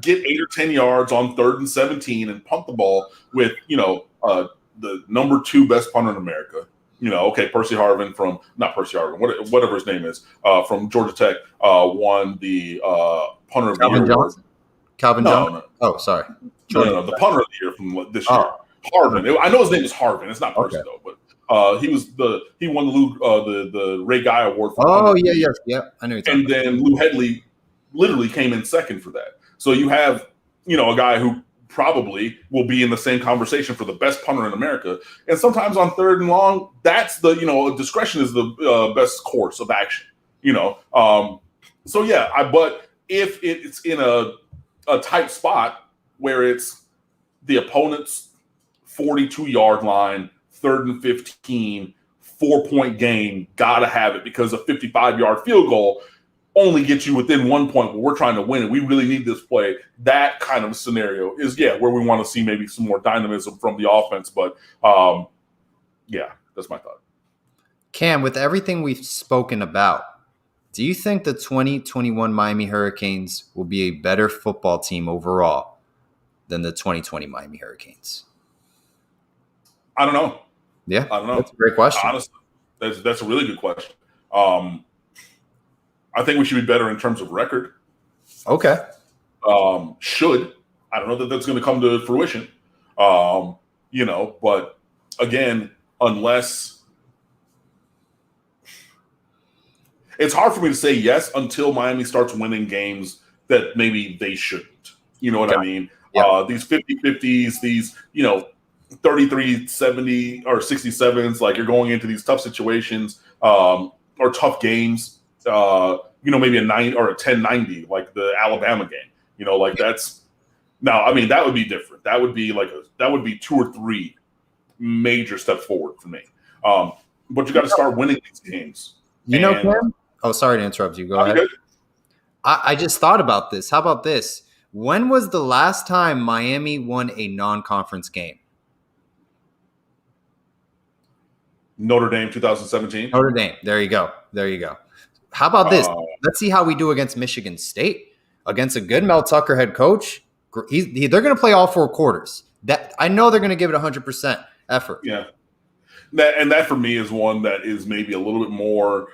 get 8 or 10 yards on 3rd and 17 and punt the ball with, the number 2 best punter in America. Percy Harvin whatever his name is, from Georgia Tech, won the punter of the year. Calvin Johnson? No. Oh, sorry. No, the punter of the year from this year. Harvin. I know his name is Harvin. It's not Percy, though, but he won the Ray Guy Award. For I know you're talking and then Lou Hedley literally came in second for that. So you have, a guy who probably will be in the same conversation for the best punter in America. And sometimes on 3rd and long, that's the, discretion is the best course of action, but if it's in a tight spot where it's the opponent's 42-yard line, 3rd and 15, 4-point game, gotta have it because a 55-yard field goal only gets you within 1 point where we're trying to win and we really need this play. That kind of scenario is, where we want to see maybe some more dynamism from the offense. But, that's my thought. Cam, with everything we've spoken about, do you think the 2021 Miami Hurricanes will be a better football team overall than the 2020 Miami Hurricanes? I don't know. Yeah, I don't know. That's a great question. Honestly, that's a really good question. I think we should be better in terms of record. Okay. Should. I don't know that that's going to come to fruition. But again, unless it's hard for me to say yes until Miami starts winning games that maybe they shouldn't. You know what I mean? Yeah. These 50-50s, these, 33-70 or 67s, like you're going into these tough situations or tough games. Maybe a 9 or a 10-90, like the Alabama game. That's now. I mean, that would be different. That would be that would be 2 or 3 major steps forward for me. But you got to start winning these games. Cam? Oh, sorry to interrupt you. Go ahead. I just thought about this. How about this? When was the last time Miami won a non-conference game? Notre Dame, 2017. Notre Dame. There you go. How about this? Let's see how we do against Michigan State, against a good Mel Tucker head coach. They're going to play all 4 quarters. That I know they're going to give it 100% effort. Yeah, that for me is one that is maybe a little bit more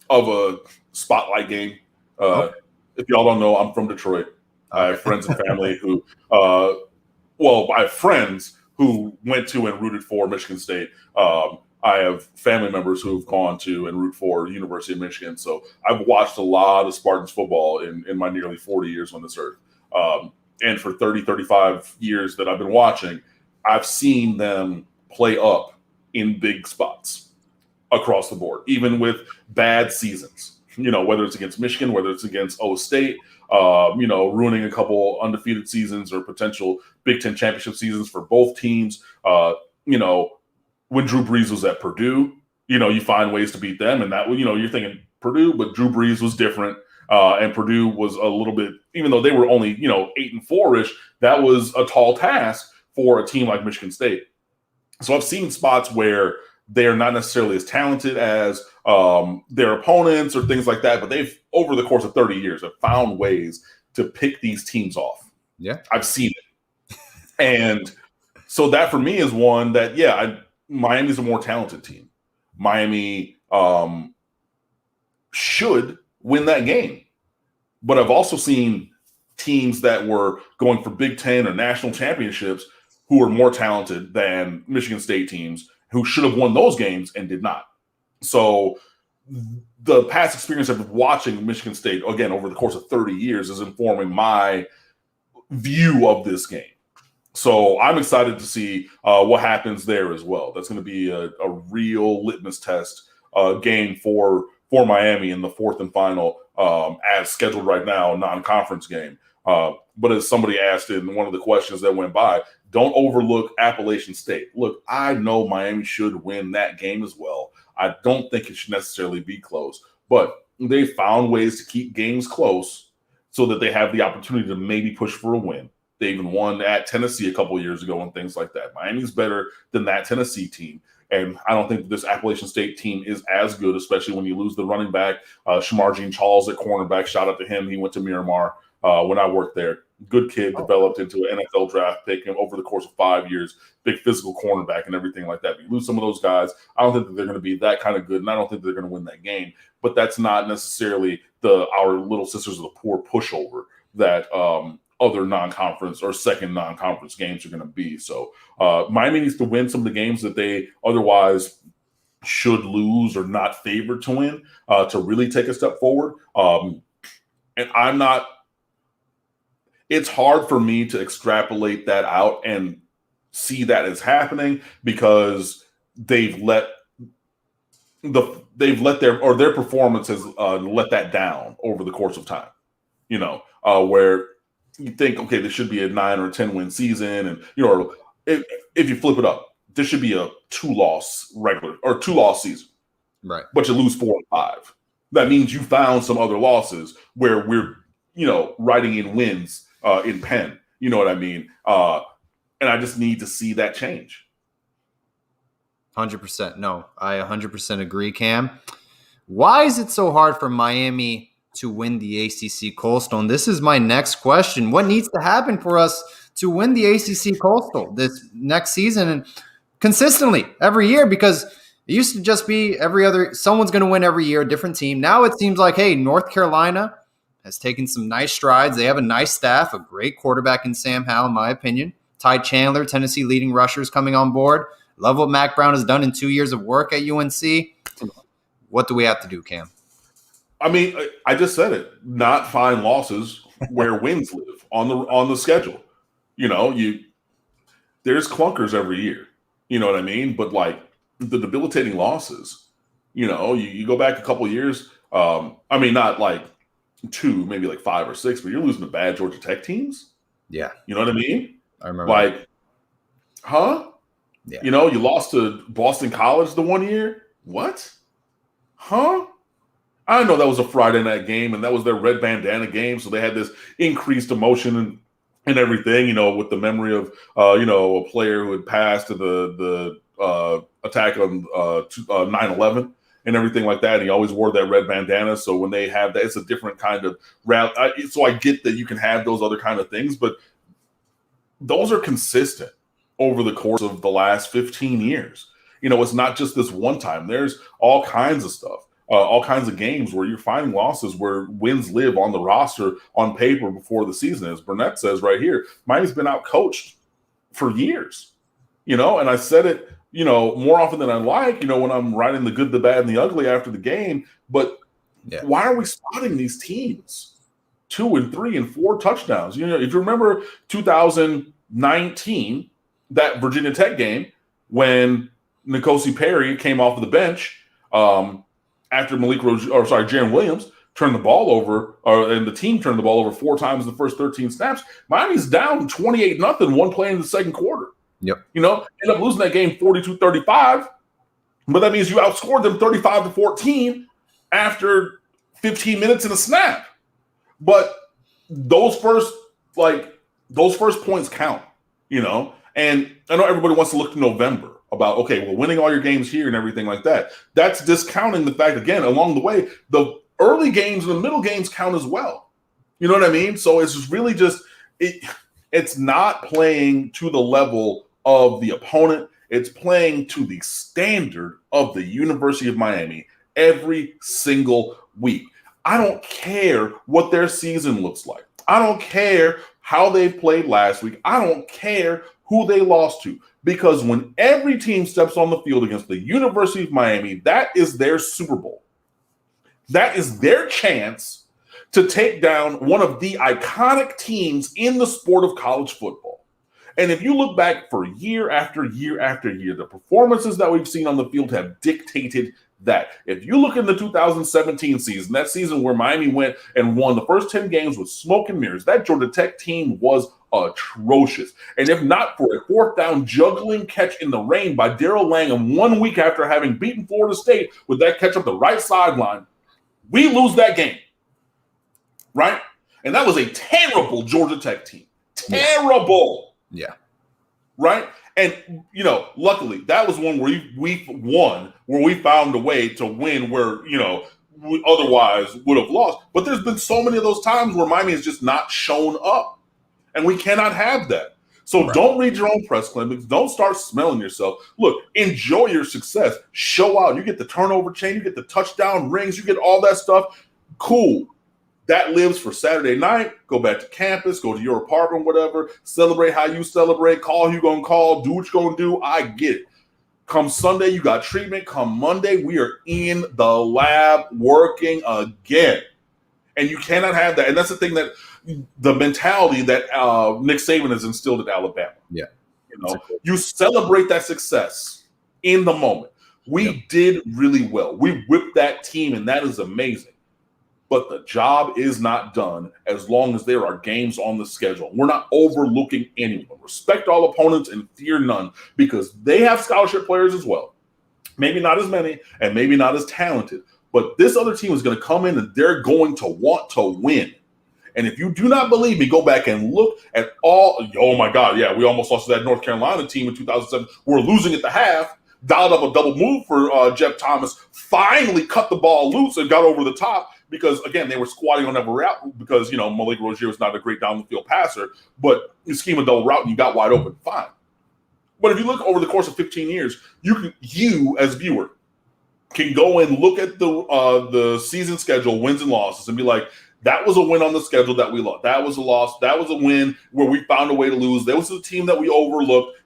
of a spotlight game. If y'all don't know, I'm from Detroit. I have friends and family who, I have friends who went to and rooted for Michigan State. I have family members who have gone to and root for University of Michigan. So I've watched a lot of Spartans football in my nearly 40 years on this earth. And for 30, 35 years that I've been watching, I've seen them play up in big spots across the board, even with bad seasons. Whether it's against Michigan, whether it's against O State, ruining a couple undefeated seasons or potential Big Ten championship seasons for both teams. When Drew Brees was at Purdue, you find ways to beat them. And that, you're thinking Purdue, but Drew Brees was different. And Purdue was a little bit, even though they were only, 8-4-ish, that was a tall task for a team like Michigan State. So I've seen spots where they're not necessarily as talented as their opponents or things like that, but they've, over the course of 30 years, have found ways to pick these teams off. Yeah. I've seen it. And so that for me is one that, Miami's a more talented team. Miami should win that game. But I've also seen teams that were going for Big Ten or national championships who are more talented than Michigan State teams who should have won those games and did not. So the past experience of watching Michigan State, again, over the course of 30 years is informing my view of this game. So I'm excited to see what happens there as well. That's going to be a real litmus test game for Miami in the fourth and final, as scheduled right now, non-conference game. But as somebody asked in one of the questions that went by, don't overlook Appalachian State. Look, I know Miami should win that game as well. I don't think it should necessarily be close, but they found ways to keep games close so that they have the opportunity to maybe push for a win. They even won at Tennessee a couple of years ago and things like that. Miami's better than that Tennessee team. And I don't think this Appalachian State team is as good, especially when you lose the running back, Shamar Jean-Charles at cornerback. Shout out to him. He went to Miramar when I worked there. Good kid, developed into an NFL draft pick over the course of 5 years, big physical cornerback and everything like that. But you lose some of those guys, I don't think that they're going to be that kind of good, and I don't think they're going to win that game. But that's not necessarily our little sisters of the poor pushover that other non-conference or second non-conference games are going to be. So Miami needs to win some of the games that they otherwise should lose or not favored to win to really take a step forward. And I'm not – it's hard for me to extrapolate that out and see that as happening because they've let their performance has let that down over the course of time. Where you think, okay, this should be a 9 or 10 win season, and if you flip it up, this should be a 2-loss season, right? But you lose 4 and 5. That means you found some other losses where we're writing in wins in pen. You know what I mean? And I just need to see that change. 100%. No, I 100% agree, Cam. Why is it so hard for Miami to win the ACC Coastal? And this is my next question. What needs to happen for us to win the ACC Coastal this next season and consistently every year? Because it used to just be someone's going to win every year, a different team. Now it seems like, hey, North Carolina has taken some nice strides. They have a nice staff, a great quarterback in Sam Howell, in my opinion. Ty Chandler, Tennessee leading rushers coming on board. Love what Mac Brown has done in 2 years of work at UNC. What do we have to do, Cam? I mean, I just said it. Not find losses where wins live on the schedule. There's clunkers every year. You know what I mean? But like the debilitating losses, you go back a couple of years. I mean, not like 2, maybe like 5 or 6, but you're losing to bad Georgia Tech teams. Yeah. You know what I mean? I remember. Like, huh? Yeah. You lost to Boston College the 1 year. What? Huh? I know that was a Friday night game, and that was their red bandana game, so they had this increased emotion and everything, with the memory of, a player who had passed to the attack on 9/11 and everything like that. And he always wore that red bandana. So when they have that, it's a different kind of rally. So I get that you can have those other kind of things, but those are consistent over the course of the last 15 years. It's not just this one time. There's all kinds of stuff, all kinds of games where you're finding losses where wins live on the roster on paper before the season. As Burnett says right here, Miami's been out-coached for years, and I said it, more often than I like, when I'm writing the good, the bad, and the ugly after the game. But Why are we spotting these teams 2 and 3 and 4 touchdowns? If you remember 2019, that Virginia Tech game, when N'Kosi Perry came off of the bench after Jaron Williams turned the ball over, and the team turned the ball over 4 times in the first 13 snaps. Miami's down 28-0 one play in the second quarter. Yep. End up losing that game 42-35, but that means you outscored them 35-14 after 15 minutes in a snap. But those first points count, And I know everybody wants to look to November about, okay, well, winning all your games here and everything like that. That's discounting the fact, again, along the way, the early games and the middle games count as well. You know what I mean? So it's just really it's not playing to the level of the opponent. It's playing to the standard of the University of Miami every single week. I don't care what their season looks like. I don't care how they played last week. I don't care who they lost to, because when every team steps on the field against the University of Miami, that is their Super Bowl. That is their chance to take down one of the iconic teams in the sport of college football. And if you look back for year after year after year, the performances that we've seen on the field have dictated that. If you look in the 2017 season, that season where Miami went and won the first 10 games with smoke and mirrors, that Georgia Tech team was atrocious. And if not for a 4th down juggling catch in the rain by Darrell Langham 1 week after having beaten Florida State with that catch up the right sideline, we lose that game. Right? And that was a terrible Georgia Tech team. Terrible. Yeah. Right? And, luckily, that was one where we won, where we found a way to win where, we otherwise would have lost. But there's been so many of those times where Miami has just not shown up. And we cannot have that. So Don't read your own press clippings. Don't start smelling yourself. Look, enjoy your success. Show out. You get the turnover chain. You get the touchdown rings. You get all that stuff. Cool. That lives for Saturday night. Go back to campus. Go to your apartment, whatever. Celebrate how you celebrate. Call who you're going to call. Do what you're going to do. I get it. Come Sunday, you got treatment. Come Monday, we are in the lab working again. And you cannot have that. And that's the thing that the mentality that Nick Saban has instilled at Alabama. Yeah. You celebrate that success in the moment. We did really well. We whipped that team, and that is amazing. But the job is not done as long as there are games on the schedule. We're not overlooking anyone. Respect all opponents and fear none, because they have scholarship players as well. Maybe not as many and maybe not as talented. But this other team is going to come in and they're going to want to win. And if you do not believe me, go back and look at all. Oh, my God. Yeah, we almost lost to that North Carolina team in 2007. We're losing at the half. Dialed up a double move for Jeff Thomas. Finally cut the ball loose and got over the top because, again, they were squatting on every route because, Malik Rozier was not a great down-the-field passer. But you scheme a double route and you got wide open. Fine. But if you look over the course of 15 years, you as viewer can go and look at the season schedule, wins and losses, and be like, that was a win on the schedule that we lost. That was a loss. That was a win where we found a way to lose. There was a team that we overlooked.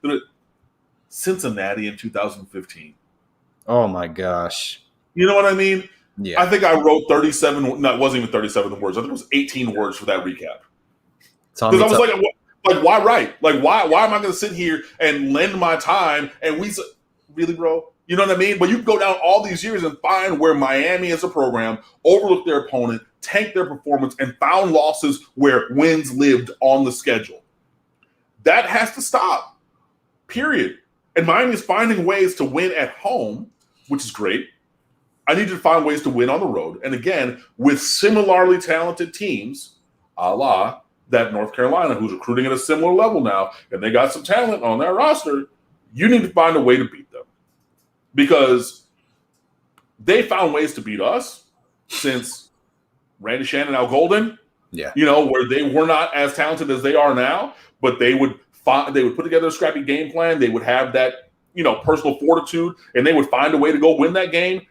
Cincinnati in 2015. Oh, my gosh. You know what I mean? Yeah. I think I wrote 37. No, it wasn't even 37 words. I think it was 18 words for that recap. Because I was like, why write? Like, why am I going to sit here and lend my time? And really, bro? You know what I mean? But you can go down all these years and find where Miami as a program overlooked their opponent, tanked their performance, and found losses where wins lived on the schedule. That has to stop, period. And Miami is finding ways to win at home, which is great. I need to find ways to win on the road. And again, with similarly talented teams, a la that North Carolina, who's recruiting at a similar level now, and they got some talent on their roster, you need to find a way to beat them. Because they found ways to beat us since Randy Shannon, Al Golden, where they were not as talented as they are now, but they would put together a scrappy game plan. They would have that, personal fortitude, and they would find a way to go win that game.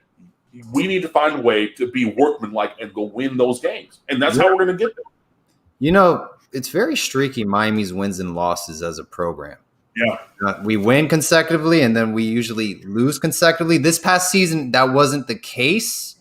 We need to find a way to be workmanlike and go win those games. And that's how we're going to get there. It's very streaky, Miami's wins and losses as a program. Yeah. We win consecutively, and then we usually lose consecutively. This past season, that wasn't the case.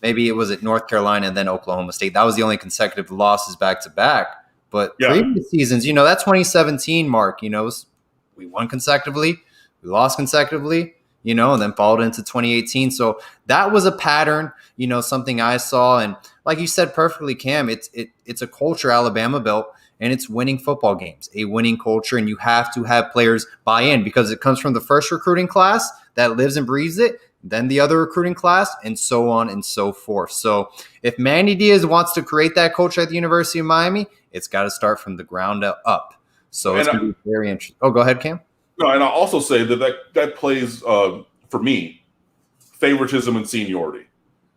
Maybe it was at North Carolina and then Oklahoma State. That was the only consecutive losses back-to-back. But previous seasons, that 2017 mark, we won consecutively. We lost consecutively, and then followed into 2018. So that was a pattern, something I saw. And like you said perfectly, Cam, it's a culture Alabama built, and it's winning football games, a winning culture. And you have to have players buy in because it comes from the first recruiting class that lives and breathes it, then the other recruiting class, and so on and so forth. So if Manny Diaz wants to create that culture at the University of Miami, it's got to start from the ground up. So it's going to be very interesting. Oh, go ahead, Cam. No, and I'll also say that plays, for me, favoritism and seniority.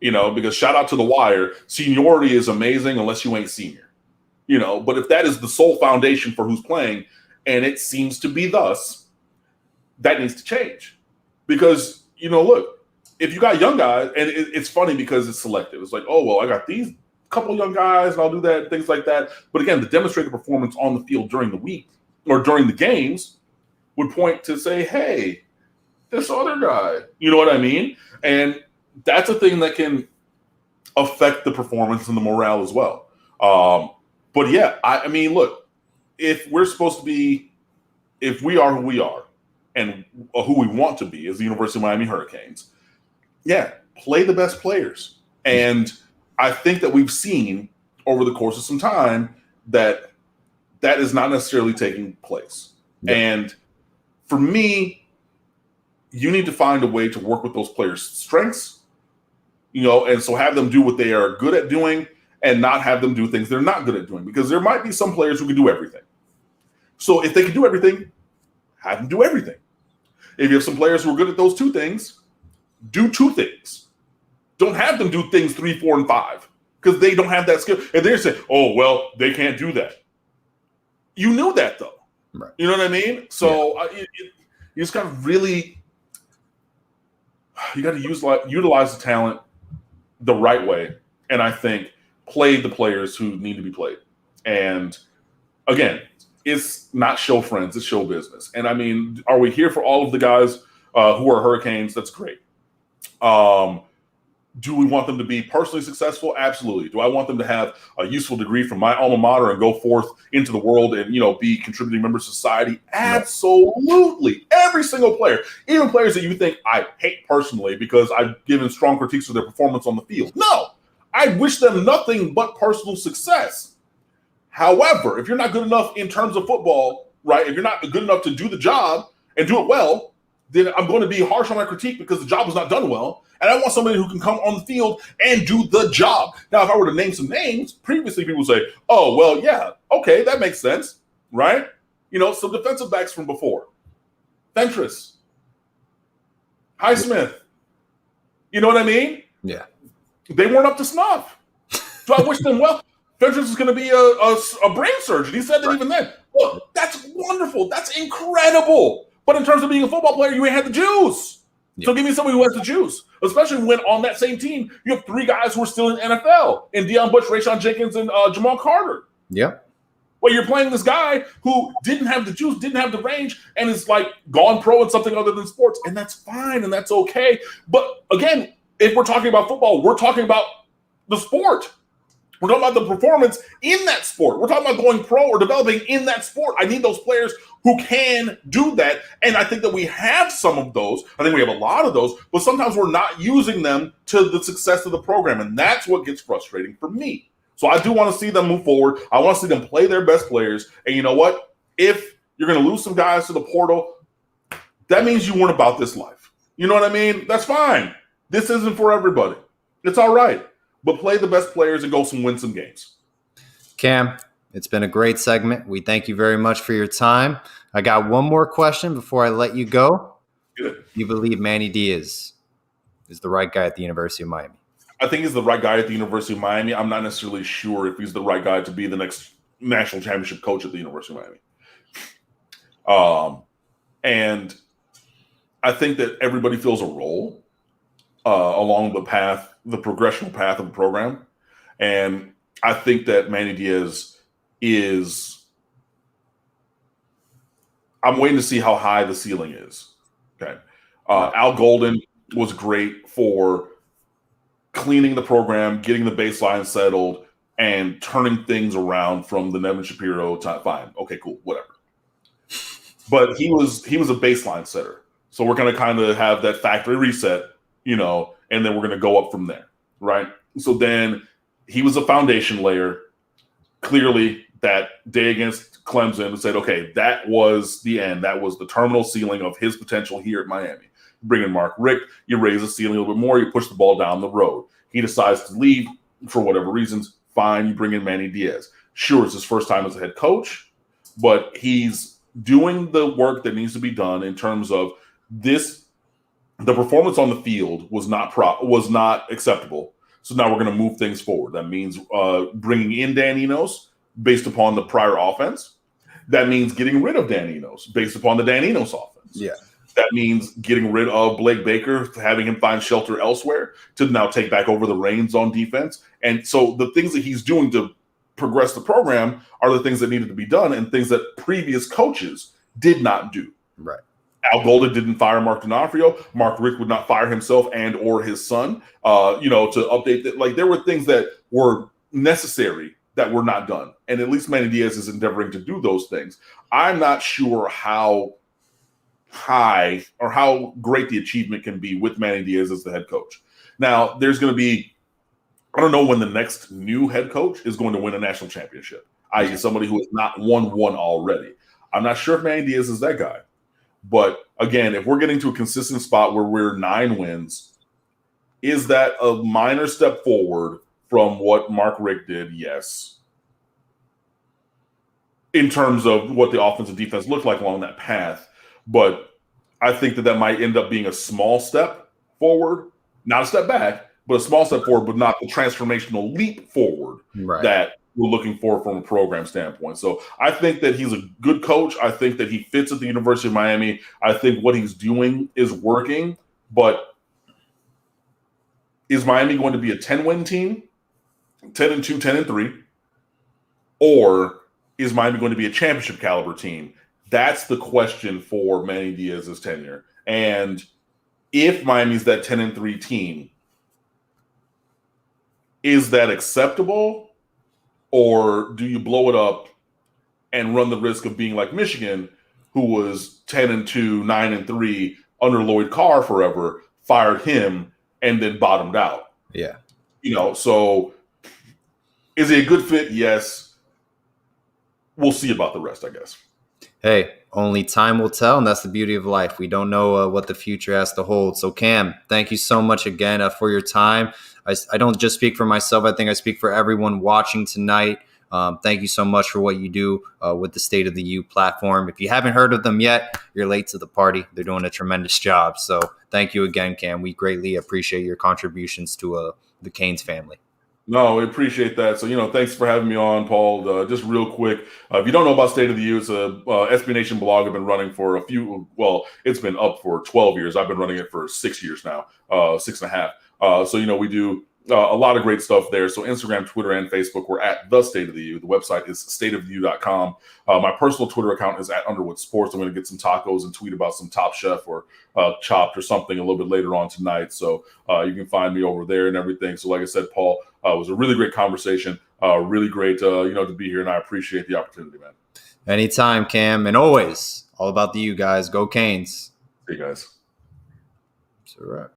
Because shout out to the Wire, seniority is amazing unless you ain't senior. But if that is the sole foundation for who's playing, and it seems to be thus, that needs to change. Because, look, if you got young guys, and it's funny because it's selective. It's like, oh, well, I got these couple young guys, and I'll do that, things like that. But again, the demonstrated performance on the field during the week or during the games would point to say, hey, this other guy, you know what I mean? And that's a thing that can affect the performance and the morale as well. But yeah, I mean, look, if we are who we are and who we want to be as the University of Miami Hurricanes, yeah, play the best players. And I think that we've seen over the course of some time that is not necessarily taking place. Yep. And for me, you need to find a way to work with those players' strengths, and so have them do what they are good at doing and not have them do things they're not good at doing, because there might be some players who can do everything. So if they can do everything, have them do everything. If you have some players who are good at those two things, do two things. Don't have them do things 3, 4, and 5 because they don't have that skill. And they're saying, oh, well, they can't do that. You knew that, though. Right. You know what I mean? So you just got to really – you got to utilize the talent the right way, and I think play the players who need to be played. And, again, it's not show friends, it's show business. And, I mean, are we here for all of the guys who are Hurricanes? That's great. Do we want them to be personally successful? Absolutely. Do I want them to have a useful degree from my alma mater and go forth into the world and, be contributing members of society? Absolutely. Every single player, even players that you think I hate personally because I've given strong critiques of their performance on the field. No, I wish them nothing but personal success. However, if you're not good enough in terms of football, right, if you're not good enough to do the job and do it well, then I'm going to be harsh on my critique because the job was not done well. And I want somebody who can come on the field and do the job. Now, if I were to name some names, previously people would say, oh, well, yeah, okay, that makes sense, right? Some defensive backs from before. Fentress. Highsmith. You know what I mean? Yeah. They weren't up to snuff. So I wish them well. Fentress is going to be a brain surgeon. He said that even then. Look, that's wonderful. That's incredible. But in terms of being a football player, you ain't had the juice. Yep. So give me somebody who has the juice, especially when on that same team, you have 3 guys who are still in the NFL, in Deion Bush, Rayshawn Jenkins, and Jamal Carter. Yep. Well, you're playing this guy who didn't have the juice, didn't have the range, and is like gone pro in something other than sports, and that's fine, and that's okay. But again, if we're talking about football, we're talking about the sport. We're talking about the performance in that sport. We're talking about going pro or developing in that sport. I need those players who can do that. And I think that we have some of those. I think we have a lot of those, but sometimes we're not using them to the success of the program. And that's what gets frustrating for me. So I do want to see them move forward. I want to see them play their best players. And you know what? If you're going to lose some guys to the portal, that means you weren't about this life. You know what I mean? That's fine. This isn't for everybody. It's all right. But play the best players and go win some games. Cam, it's been a great segment. We thank you very much for your time. I got one more question before I let you go. Good. You believe Manny Diaz is the right guy at the University of Miami? I think he's the right guy at the University of Miami. I'm not necessarily sure if he's the right guy to be the next national championship coach at the University of Miami. And I think that everybody feels a role along the path, the progressional path of the program. And I think that Manny Diaz I'm waiting to see how high the ceiling is. Okay. Al Golden was great for cleaning the program, getting the baseline settled, and turning things around from the Nevin Shapiro time. Fine. Okay, cool. Whatever. But he was a baseline setter. So we're going to kind of have that factory reset, and then we're going to go up from there, right? So then he was a foundation layer. Clearly, that day against Clemson said, okay, that was the end. That was the terminal ceiling of his potential here at Miami. Bring in Mark Richt, you raise the ceiling a little bit more, you push the ball down the road. He decides to leave for whatever reasons. Fine, you bring in Manny Diaz. Sure, it's his first time as a head coach, but he's doing the work that needs to be done in terms of this. The performance on the field was not acceptable. So now we're going to move things forward. That means bringing in Dan Enos based upon the prior offense. That means getting rid of Dan Enos based upon the Dan Enos offense. Yeah. That means getting rid of Blake Baker, having him find shelter elsewhere to now take back over the reins on defense. And so the things that he's doing to progress the program are the things that needed to be done and things that previous coaches did not do. Right. Al Golden didn't fire Mark D'Onofrio. Mark Richt would not fire himself and or his son, to update that. Like, there were things that were necessary that were not done. And at least Manny Diaz is endeavoring to do those things. I'm not sure how high or how great the achievement can be with Manny Diaz as the head coach. Now, there's going to be, I don't know when the next new head coach is going to win a national championship, i.e. somebody who has not won one already. I'm not sure if Manny Diaz is that guy. But again, if we're getting to a consistent spot where we're 9 wins, is that a minor step forward from what Mark Richt did? Yes. In terms of what the offense and defense looked like along that path. But I think that might end up being a small step forward, not a step back, but a small step forward, but not the transformational leap forward that we're looking for from a program standpoint. So I think that he's a good coach. I think that he fits at the University of Miami. I think what he's doing is working. But is Miami going to be a 10-win team, 10-2, 10-3, or is Miami going to be a championship caliber team? That's the question for Manny Diaz's tenure. And if Miami's that 10-3 team, is that acceptable? Or do you blow it up and run the risk of being like Michigan, who was 10-2, 9-3 under Lloyd Carr forever, fired him, and then bottomed out? Yeah. So is he a good fit? Yes. We'll see about the rest, I guess. Hey, only time will tell, and that's the beauty of life. We don't know what the future has to hold. So, Cam, thank you so much again for your time. I don't just speak for myself. I think I speak for everyone watching tonight. Thank you so much for what you do with the State of the U platform. If you haven't heard of them yet, you're late to the party. They're doing a tremendous job. So thank you again, Cam. We greatly appreciate your contributions to the Canes family. No, we appreciate that. So, thanks for having me on, Paul. Just real quick, if you don't know about State of the U, it's a SB Nation blog I've been running for it's been up for 12 years. I've been running it for 6 years now, 6.5. So, we do a lot of great stuff there. So Instagram, Twitter, and Facebook, we're at The State of the U. The website is stateoftheu.com. My personal Twitter account is at Underwood Sports. I'm going to get some tacos and tweet about some Top Chef or Chopped or something a little bit later on tonight. So you can find me over there and everything. So like I said, Paul, it was a really great conversation. Really great, to be here, and I appreciate the opportunity, man. Anytime, Cam, and always all about the U guys. Go Canes. See you guys. It's all right.